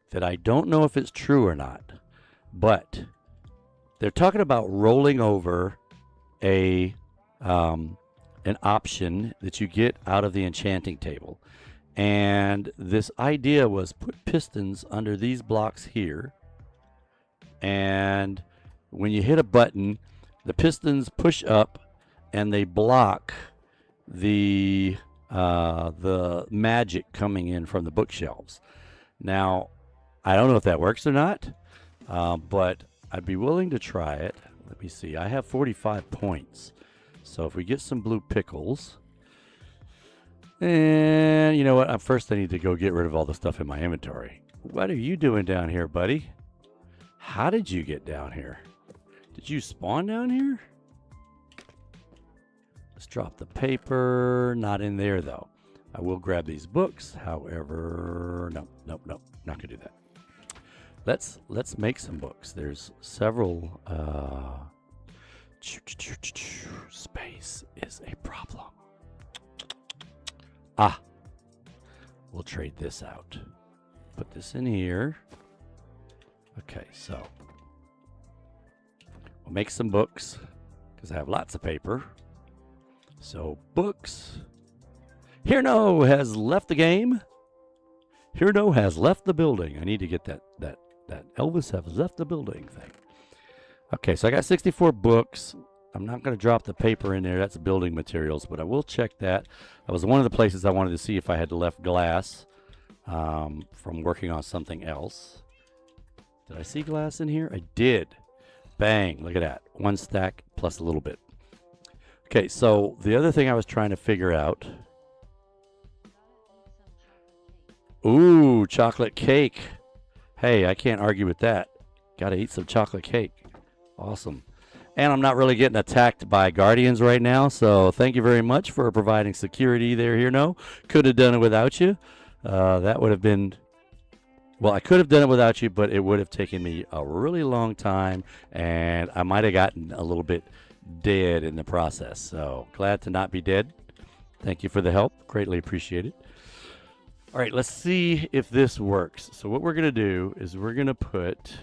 that I don't know if it's true or not, but they're talking about rolling over an option that you get out of the enchanting table. And this idea was put pistons under these blocks here, and when you hit a button, the pistons push up and they block the magic coming in from the bookshelves. Now, I don't know if that works or not, but I'd be willing to try it. Let me see. I have 45 points. So if we get some blue pickles, and you know what? First I need to go get rid of all the stuff in my inventory. What are you doing down here, buddy? How did you get down here? Did you spawn down here? Let's drop the paper. Not in there, though. I will grab these books. However, no, not gonna do that. Let's make some books. There's several. Space is a problem. We'll trade this out. Put this in here. Okay, so we'll make some books because I have lots of paper. So books. Hirno has left the game. Hirno has left the building. I need to get that Elvis has left the building thing. Okay, so I got 64 books. I'm not going to drop the paper in there. That's building materials, but I will check that. That was one of the places I wanted to see if I had left glass from working on something else. Did I see glass in here? I did. Bang. Look at that. One stack plus a little bit. Okay, so the other thing I was trying to figure out. Ooh, chocolate cake. Hey, I can't argue with that. Got to eat some chocolate cake. Awesome. And I'm not really getting attacked by guardians right now, so thank you very much for providing security there, Hirno. Could have done it without you. That would have been... Well, I could have done it without you, but it would have taken me a really long time, and I might have gotten a little bit dead in the process. So glad to not be dead. Thank you for the help. Greatly appreciate it. All right, let's see if this works. So what we're going to do is we're going to put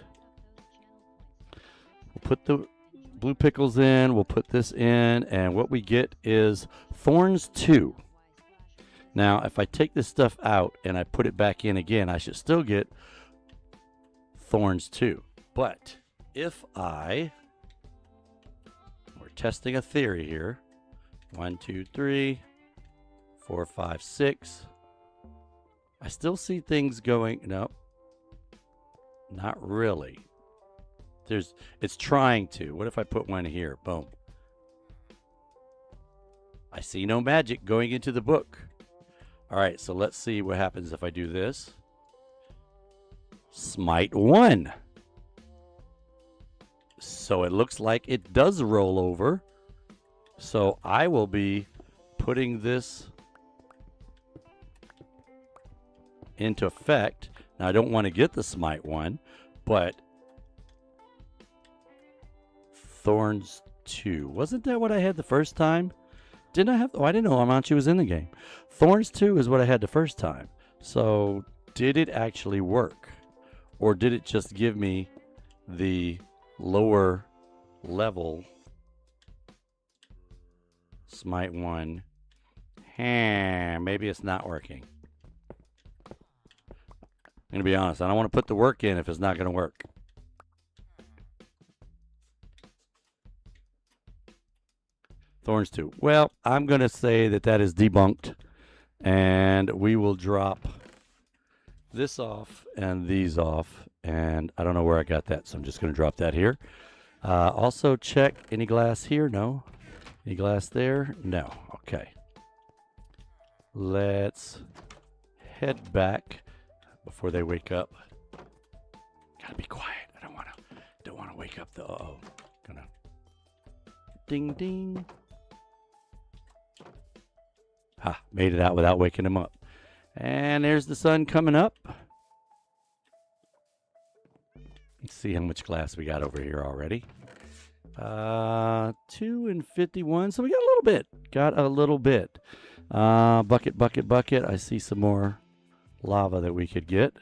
the blue pickles in, we'll put this in, and what we get is Thorns 2. Now, if I take this stuff out and I put it back in again, I should still get Thorns 2. But if we're testing a theory here. 1, 2, 3, 4, 5, 6. I still see things going, no, not really. It's trying to. What if I put one here? Boom. I see no magic going into the book. All right, so let's see what happens if I do this. Smite 1. So it looks like it does roll over. So I will be putting this into effect. Now I don't want to get the Smite 1, but Thorns 2. Wasn't that what I had the first time? Didn't I have? Oh, I didn't know Amanchi was in the game. Thorns 2 is what I had the first time. So did it actually work? Or did it just give me the lower level Smite 1? Maybe it's not working. I'm going to be honest. I don't want to put the work in if it's not going to work. Thorns 2. Well, I'm going to say that that is debunked. And we will drop this off and these off. And I don't know where I got that, so I'm just going to drop that here. Also check any glass here. No. Any glass there? No. Okay. Let's head back before they wake up. Gotta be quiet. I don't want to wake up the gonna ding ding. Ha, made it out without waking him up. And there's the sun coming up. Let's see how much glass we got over here already. 2 and 51. So we got a little bit. Got a little bit. Bucket, bucket, bucket. I see some more lava that we could get.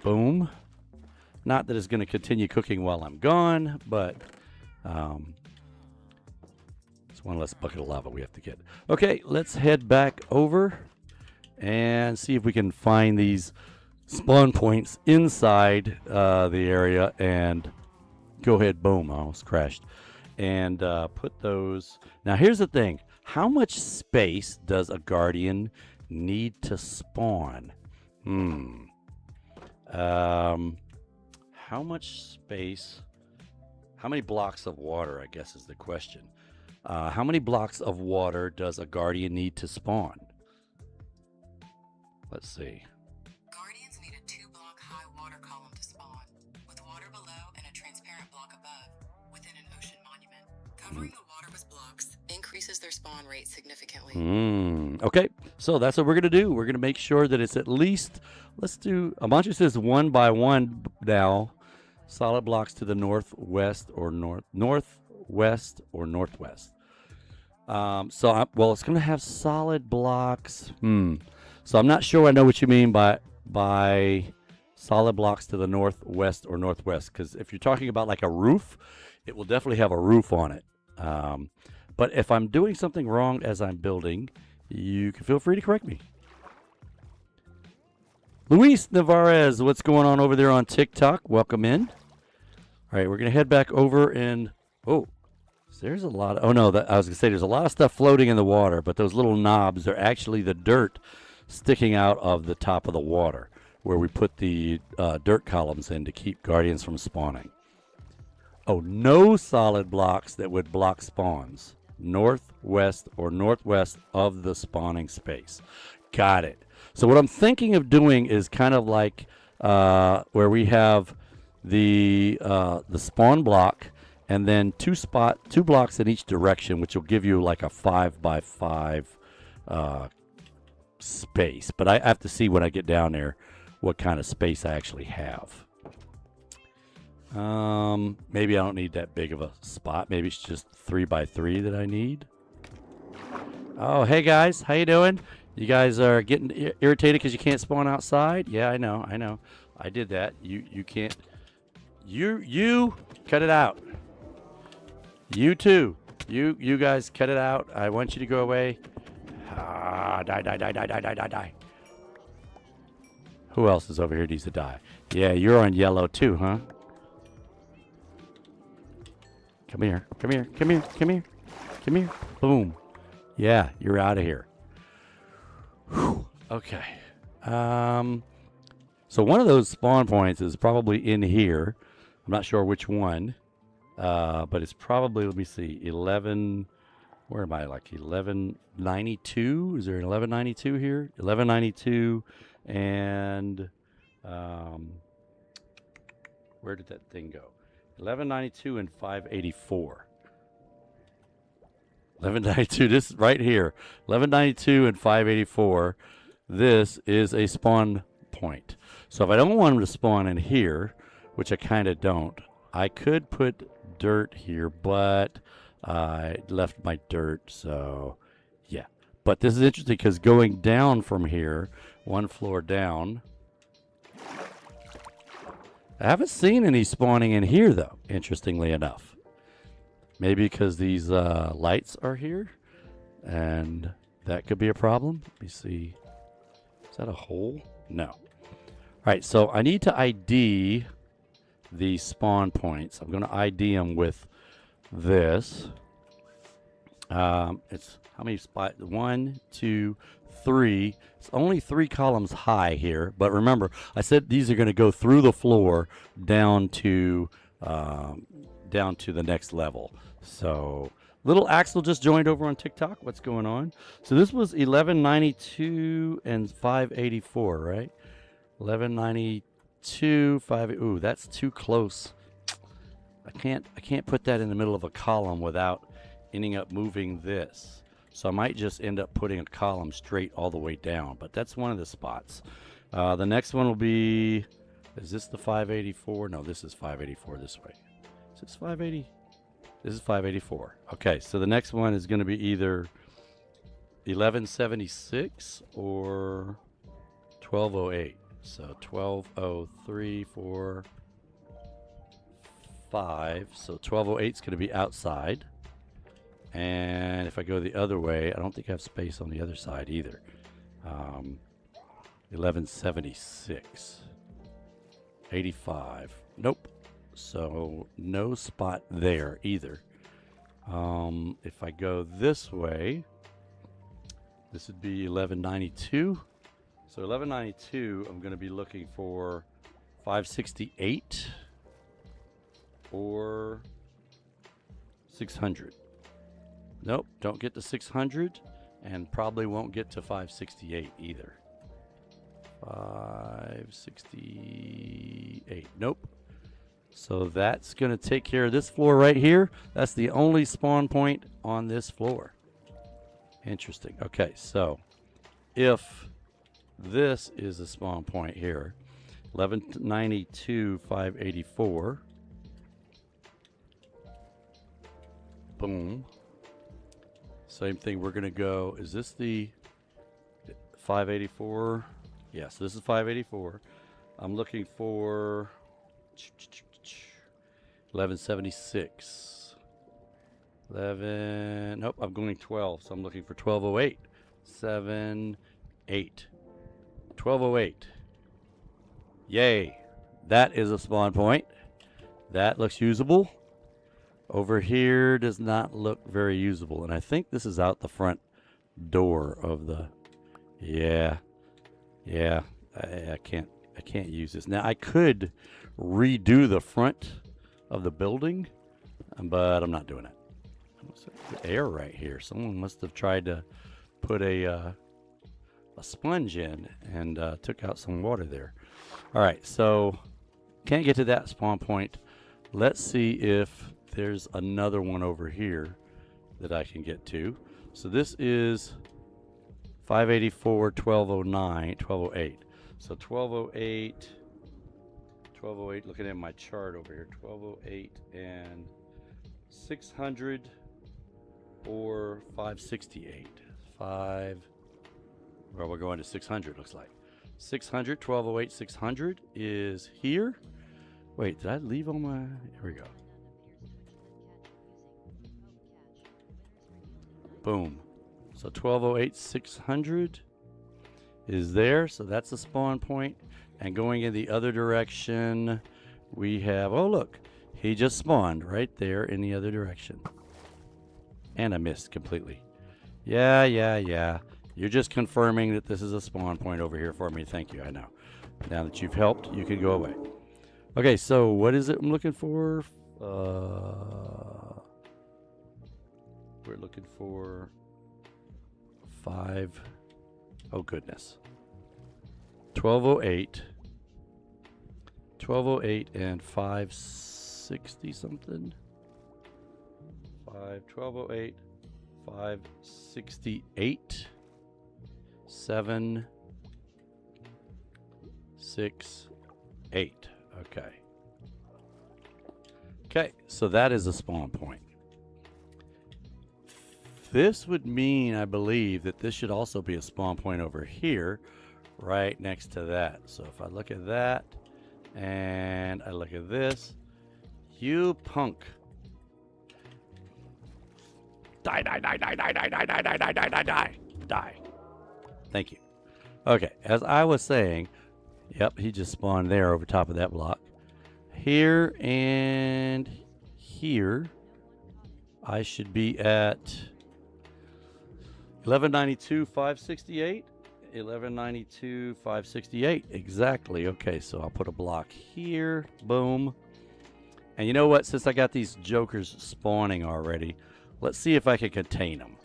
Boom. Not that it's going to continue cooking while I'm gone, but it's one less bucket of lava we have to get. Okay, let's head back over and see if we can find these spawn points inside the area and go ahead. Boom, I almost crashed. And put those. Now, here's the thing. How much space does a guardian need to spawn? How much space? How many blocks of water, I guess, is the question. How many blocks of water does a guardian need to spawn? Let's see. Guardians need a 2-block high water column to spawn, with water below and a transparent block above, within an ocean monument. Covering the water with blocks increases their spawn rate significantly. Okay, so that's what we're going to do. We're going to make sure that it's at least, let's do, Amanchi says 1 by 1 now, solid blocks to the northwest or northwest or northwest. Well, it's going to have solid blocks. So I'm not sure I know what you mean by solid blocks to the northwest or northwest, because if you're talking about like a roof, it will definitely have a roof on it. But if I'm doing something wrong as I'm building, you can feel free to correct me. Luis Navarez, what's going on over there on TikTok? Welcome in. All right, we're going to head back over and, there's a lot of, I was going to say there's a lot of stuff floating in the water, but those little knobs are actually the dirt sticking out of the top of the water where we put the dirt columns in to keep guardians from spawning. Oh, no solid blocks that would block spawns. Northwest or northwest of the spawning space. Got it. So what I'm thinking of doing is kind of like where we have the spawn block and then two blocks in each direction, which will give you like a 5 by 5 space. But I have to see when I get down there what kind of space I actually have. Maybe I don't need that big of a spot. Maybe it's just 3 by 3 that I need. Oh, hey guys, how you doing? You guys are getting irritated because you can't spawn outside? Yeah, I know. I did that. You can't. You cut it out. You too. You guys cut it out. I want you to go away. Die. Who else is over here needs to die? Yeah, you're on yellow too, huh? Come here. Boom. Yeah, you're out of here. Whew. Okay. So one of those spawn points is probably in here. I'm not sure which one. But it's probably, let me see, 11. where am I? Like 1192? Is there an 1192 here? 1192 and where did that thing go? 1192 and 584. 1192, this is right here. 1192 and 584. This is a spawn point. So if I don't want them to spawn in here, which I kind of don't, I could put dirt here, but I left my dirt, so yeah. But this is interesting because going down from here, one floor down, I haven't seen any spawning in here, though, interestingly enough. Maybe because these lights are here, and that could be a problem. Let me see. Is that a hole? No. All right, so I need to ID the spawn points. I'm going to ID them with this. It's how many spots? 1, 2, 3. It's only 3 columns high here, but remember, I said these are going to go through the floor down to the next level. So, little Axel just joined over on TikTok. What's going on? So this was 1192 and 584, right? 1192, 5. Ooh, that's too close. I can't put that in the middle of a column without ending up moving this. So I might just end up putting a column straight all the way down, but that's one of the spots. The next one will be, is this the 584? No, this is 584 this way. Is this 580? This is 584. Okay, so the next one is going to be either 1176 or 1208. So 1203, 4, 5. So 1208 is going to be outside. And if I go the other way, I don't think I have space on the other side either. 1176. 85. Nope. So no spot there either. If I go this way, this would be 1192. So 1192, I'm going to be looking for 568 or 600. Nope, don't get to 600 and probably won't get to 568 either. 568. Nope. So that's going to take care of this floor right here. That's the only spawn point on this floor. Interesting. Okay, so if this is a spawn point here, 1192, 584. Boom. Same thing, we're going to go, is this the 584? Yes, this is 584. I'm looking for 1176. 11, nope, I'm going 12, so I'm looking for 1208. 7, 8. 1208. Yay. That is a spawn point. That looks usable. Over here does not look very usable. And I think this is out the front door of the... Yeah. I can't use this. Now, I could redo the front of the building, but I'm not doing it. The air right here. Someone must have tried to put a sponge in and took out some water there. All right, so can't get to that spawn point. Let's see if there's another one over here that I can get to. So this is 584, 1209, 1208. So 1208, looking at my chart over here, 1208 and 600 or 568. Well, we're going to 600, looks like. 600, 1208, 600 is here. Wait, did I leave on my... Here we go. Boom. So 1208, 600 is there. So that's the spawn point. And going in the other direction, we have... Oh, look. He just spawned right there in the other direction. And I missed completely. Yeah. You're just confirming that this is a spawn point over here for me. Thank you, I know. Now that you've helped, you can go away. Okay, so what is it I'm looking for? We're looking for 5. Oh, goodness. 1208. 1208 and 560 something. 1208, 568, 7, 6, 8. Okay. Okay, so that is a spawn point. This would mean, I believe, that this should also be a spawn point over here, right next to that. So if I look at that, and I look at this, you punk. Die, die, die, die, die, die, die, die, die, die, die, die, die, die. Thank you. Okay, as I was saying, yep, he just spawned there over top of that block. Here and here, I should be at 1192, 568. 1192, 568. Exactly. Okay, so I'll put a block here. Boom. And you know what? Since I got these jokers spawning already, let's see if I can contain them.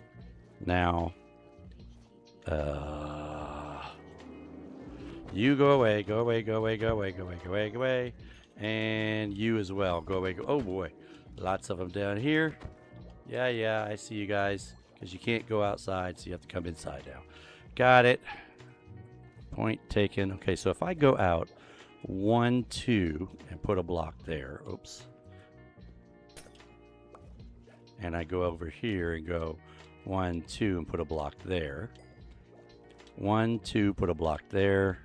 Now, you go away, go away, go away, go away, go away, go away, go away. And you as well. Go away. Go. Oh, boy. Lots of them down here. Yeah, I see you guys. Because you can't go outside, so you have to come inside now. Got it. Point taken. Okay, so if I go out 1, 2, and put a block there. Oops. And I go over here and go 1, 2, and put a block there. 1, 2, put a block there.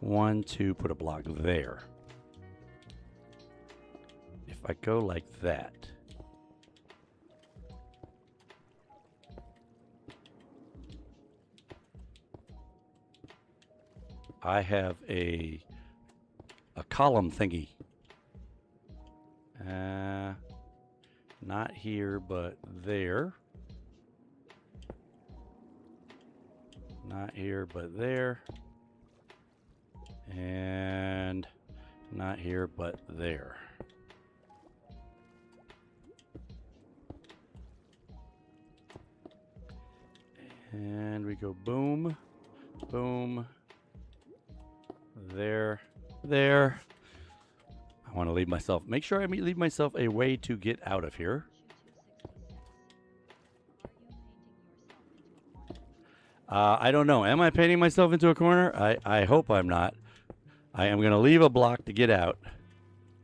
1, 2, put a block there. If I go like that, I have a column thingy. Not here, but there. Not here, but there. And not here, but there. And we go boom, boom, there, there. I want to leave myself, make sure I leave myself a way to get out of here. I don't know. Am I painting myself into a corner? I hope I'm not. I am going to leave a block to get out,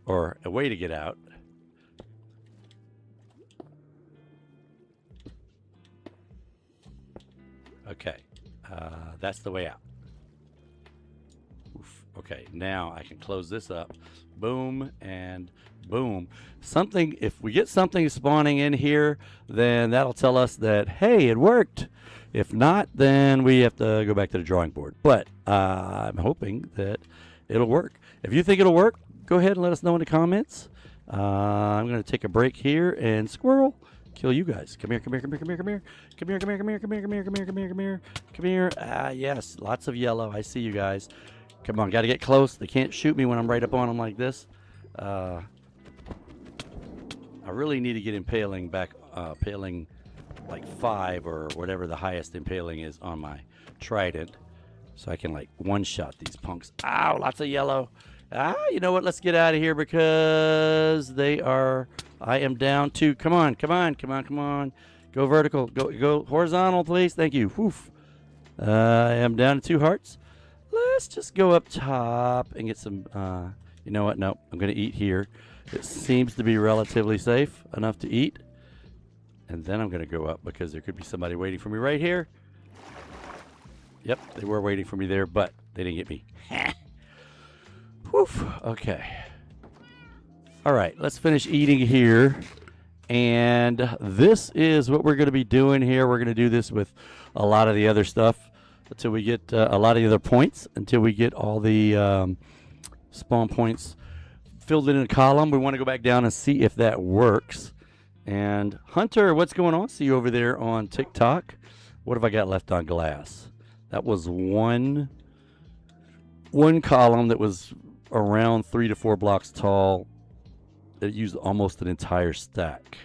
or a way to get out. Okay, that's the way out. Oof. Okay, now I can close this up. Boom and boom. Something, if we get something spawning in here, then that'll tell us that, hey, it worked. If not, then we have to go back to the drawing board. But I'm hoping that it'll work. If you think it'll work, go ahead and let us know in the comments. I'm going to take a break here and squirrel. Kill you guys. Come here, come here, come here, come here, come here. Come here, come here, come here, come here, come here, come here, come here, come here. Come here. Ah, yes. Lots of yellow. I see you guys. Come on, got to get close. They can't shoot me when I'm right up on them like this. I really need to get impaling back, impaling like 5 or whatever the highest impaling is on my trident. So I can like one-shot these punks. Ow, lots of yellow. Ah, you know what? Let's get out of here because they are... I am down to... Come on, come on, come on, come on. Go vertical. Go horizontal, please. Thank you. Woof. I am down to 2 hearts. Let's just go up top and get some... you know what? No, I'm going to eat here. It seems to be relatively safe enough to eat. And then I'm going to go up because there could be somebody waiting for me right here. Yep, they were waiting for me there, but they didn't get me. Woof. Okay. All right, let's finish eating here. And this is what we're going to be doing here. We're going to do this with a lot of the other stuff until we get a lot of the other points, until we get all the spawn points filled in a column. We want to go back down and see if that works. And Hunter, what's going on? See you over there on TikTok. What have I got left on glass? That was one column that was around 3 to 4 blocks tall. It used almost an entire stack.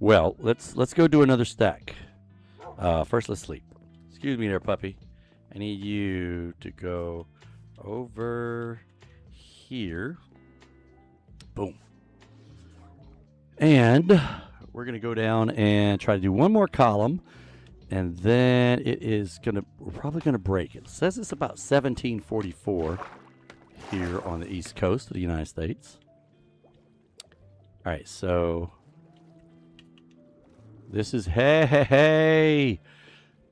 Well, let's go do another stack. First, let's sleep. Excuse me there, puppy. I need you to go over here. Boom. And we're going to go down and try to do one more column. And then we're probably going to break it. It says it's about 1744 here on the East Coast of the United States. All right, so this is, hey,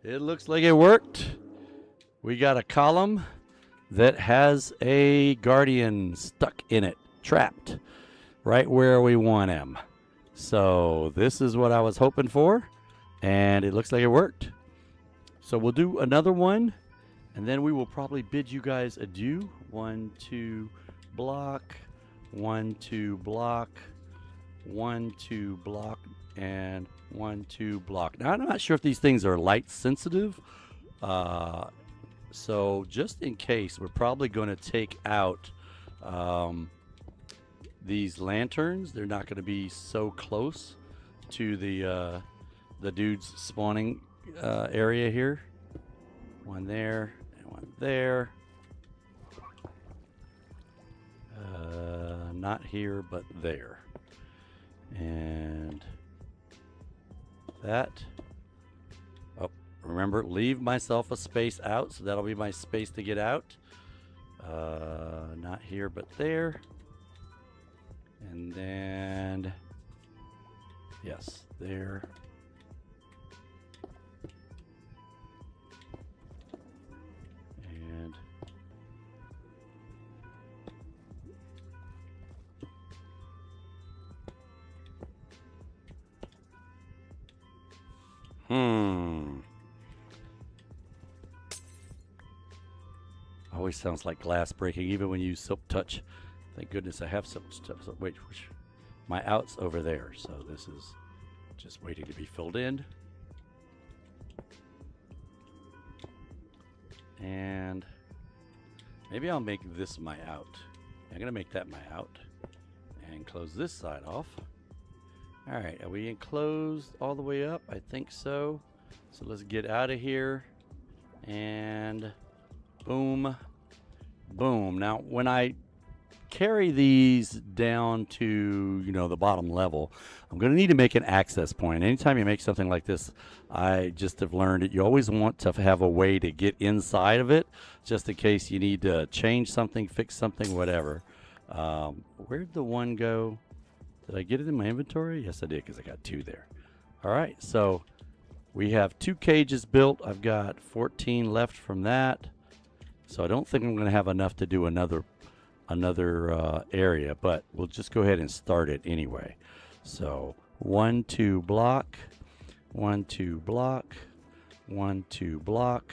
it looks like it worked. We got a column that has a guardian stuck in it, trapped right where we want him. So this is what I was hoping for, and it looks like it worked. So we'll do another one, and then we will probably bid you guys adieu. 1, 2, block, 1, 2, block, 1, 2, block, and 1, 2, block. Now, I'm not sure if these things are light sensitive. So just in case, we're probably going to take out these lanterns. They're not going to be so close to the dude's spawning area here. One there and one there. Not here, but there. And that. Oh, remember, leave myself a space out, so that'll be my space to get out. Not here, but there. And then, yes, there. And always sounds like glass breaking, even when you silk touch. Thank goodness I have silk touch. Wait, my out's over there, so this is just waiting to be filled in. And maybe I'll make this my out. I'm gonna make that my out and close this side off. All right, are we enclosed all the way up? I think so. So let's get out of here, and boom, boom. Now, when I carry these down to, the bottom level, I'm going to need to make an access point. Anytime you make something like this, I just have learned that you always want to have a way to get inside of it, just in case you need to change something, fix something, whatever. Where'd the one go? Did I get it in my inventory? Yes, I did, because I got 2 there. All right, so we have 2 cages built. I've got 14 left from that. So I don't think I'm going to have enough to do another area, but we'll just go ahead and start it anyway. So 1, 2, block, 1, 2, block, 1, 2, block,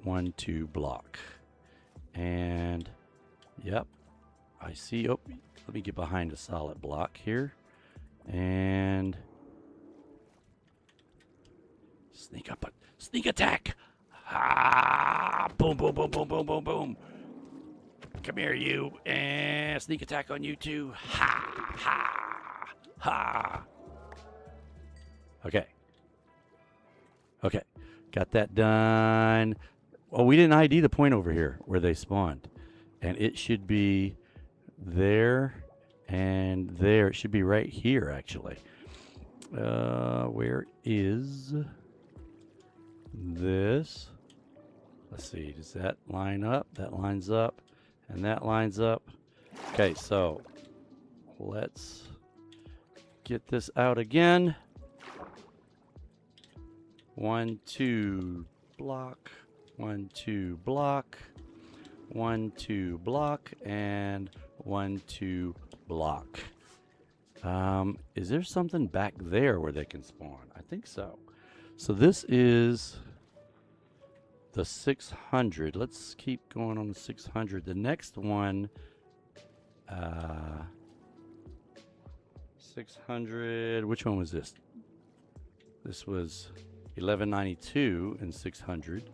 1, 2, block. And yep, I see. Oh, let me get behind a solid block here. And sneak up, sneak attack. Ah, boom, boom, boom, boom, boom, boom, boom. Come here, you. And sneak attack on you too. Ha, ha, ha. Okay. Okay. Got that done. Oh, we didn't ID the point over here where they spawned. And it should be there and there. It should be right here, actually. Where is this? Let's see. Does that line up? That lines up. And that lines up. Okay, so let's get this out again. 1, 2, block. 1, 2, block. 1, 2, block. And 1, 2, block. Is there something back there where they can spawn? I think so. So this is the 600. Let's keep going on the 600. The next one, 600. Which one was this? This was 1192 and 600.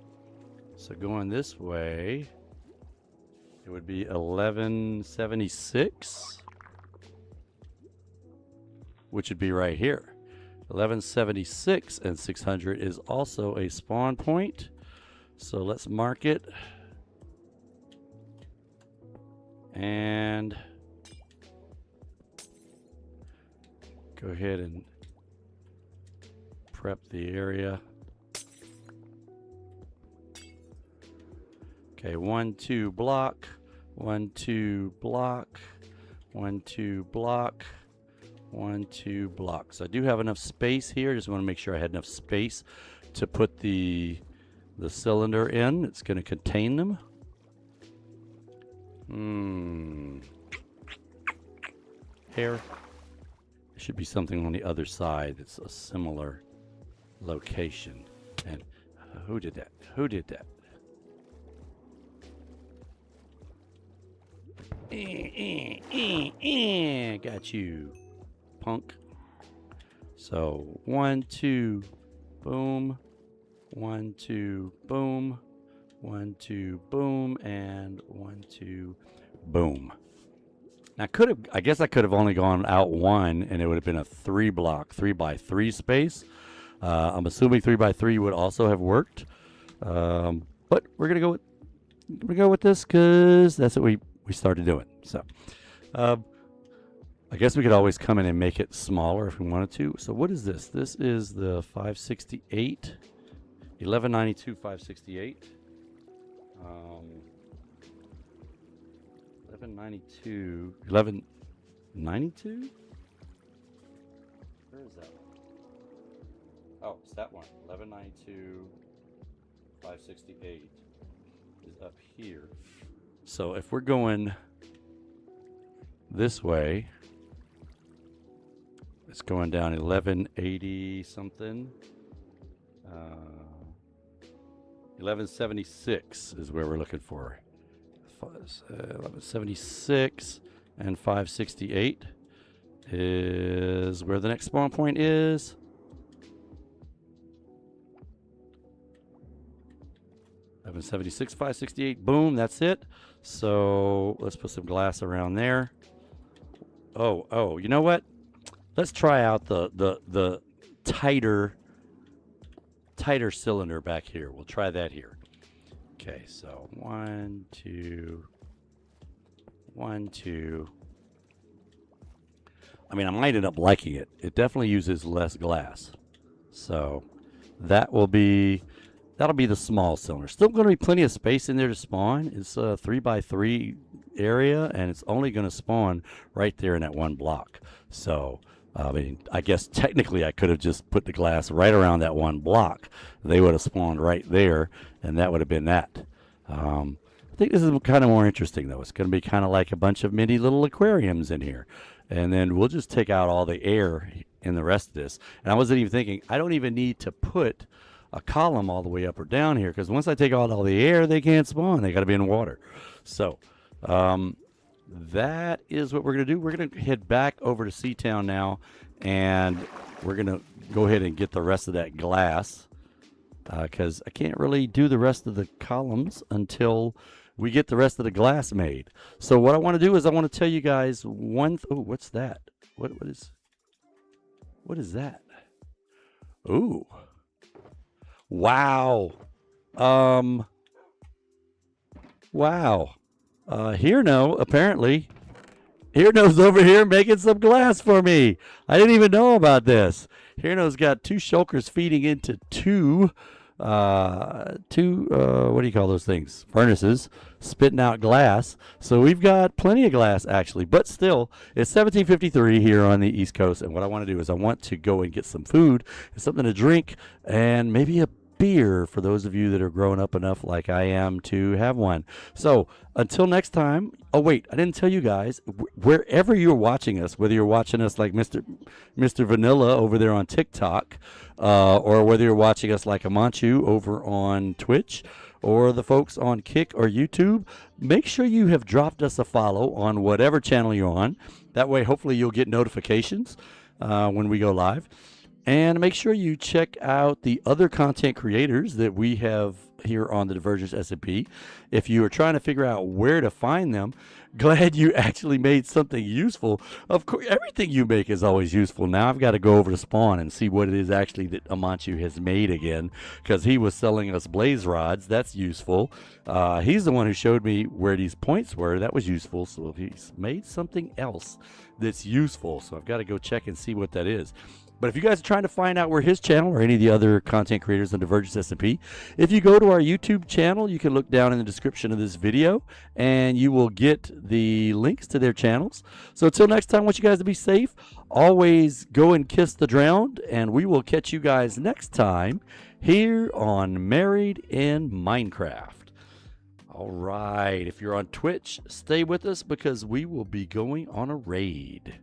So going this way, it would be 1176, which would be right here. 1176 and 600 is also a spawn point. So let's mark it. And go ahead and prep the area. Okay, 1, 2 block, 1, 2 block, 1, 2 block, 1, 2 block. So I do have enough space here. Just want to make sure I had enough space to put the cylinder in. It's going to contain them. Here. There should be something on the other side that's a similar location. And who did that? Who did that? Got you, punk. So 1, 2, boom. 1, 2, boom. 1, 2, boom, and 1, 2, boom. Now I guess I could have only gone out one, and it would have been a 3 block, 3 by 3 space. I'm assuming 3 by 3 would also have worked, but we're gonna go with this because that's what we started doing. So I guess we could always come in and make it smaller if we wanted to. So what is this? This is the 568, 1192 568. 1192. 1192? Where is that one? Oh, it's that one. 1192 568 is up here. So if we're going this way, it's going down 1180 something. 1176 is where we're looking for. 1176 and 568 is where the next spawn point is. $1176, 568, boom, that's it. So let's put some glass around there. Oh, you know what? Let's try out the tighter cylinder back here. We'll try that here. Okay, so 1, 2, 1, 2. I mean, I might end up liking it. It definitely uses less glass. So that'll be the small cylinder. Still going to be plenty of space in there to spawn. It's a 3 by 3 area, and it's only going to spawn right there in that one block. So I mean, I guess technically I could have just put the glass right around that one block. They would have spawned right there, and that would have been that. I think this is kind of more interesting, though. It's going to be kind of like a bunch of mini little aquariums in here. And then we'll just take out all the air in the rest of this. And I wasn't even thinking, I don't even need to put a column all the way up or down here, because once I take out all the air, they can't spawn. They got to be in water. So that is what we're going to do. We're going to head back over to Seatown now, and we're going to go ahead and get the rest of that glass, because I can't really do the rest of the columns until we get the rest of the glass made. So what I want to do is I want to tell you guys oh, what's that? What is that? Ooh. Wow. Wow. Apparently. Hirno's over here making some glass for me. I didn't even know about this. Hirno's got 2 shulkers feeding into two what do you call those things? Furnaces, spitting out glass. So we've got plenty of glass, actually. But still, it's 17:53 here on the East Coast, and what I want to do is I want to go and get some food and something to drink, and maybe a beer for those of you that are grown up enough like I am to have one. So until next time. Oh wait, I didn't tell you guys, wherever you're watching us, whether you're watching us like Mr. Vanilla over there on TikTok, or whether you're watching us like Amanchu over on Twitch, or the folks on Kick or YouTube, make sure you have dropped us a follow on whatever channel you're on. That way hopefully you'll get notifications when we go live. And make sure you check out the other content creators that we have here on the Divergence S&P. If you are trying to figure out where to find them, glad you actually made something useful. Of course, everything you make is always useful. Now I've got to go over to Spawn and see what it is actually that Amanchu has made again, because he was selling us blaze rods. That's useful. He's the one who showed me where these points were. That was useful. So he's made something else that's useful. So I've got to go check and see what that is. But if you guys are trying to find out where his channel or any of the other content creators on Divergence S&P, if you go to our YouTube channel, you can look down in the description of this video and you will get the links to their channels. So until next time, I want you guys to be safe. Always go and kiss the drowned, and we will catch you guys next time here on Married in Minecraft. All right, if you're on Twitch, stay with us because we will be going on a raid.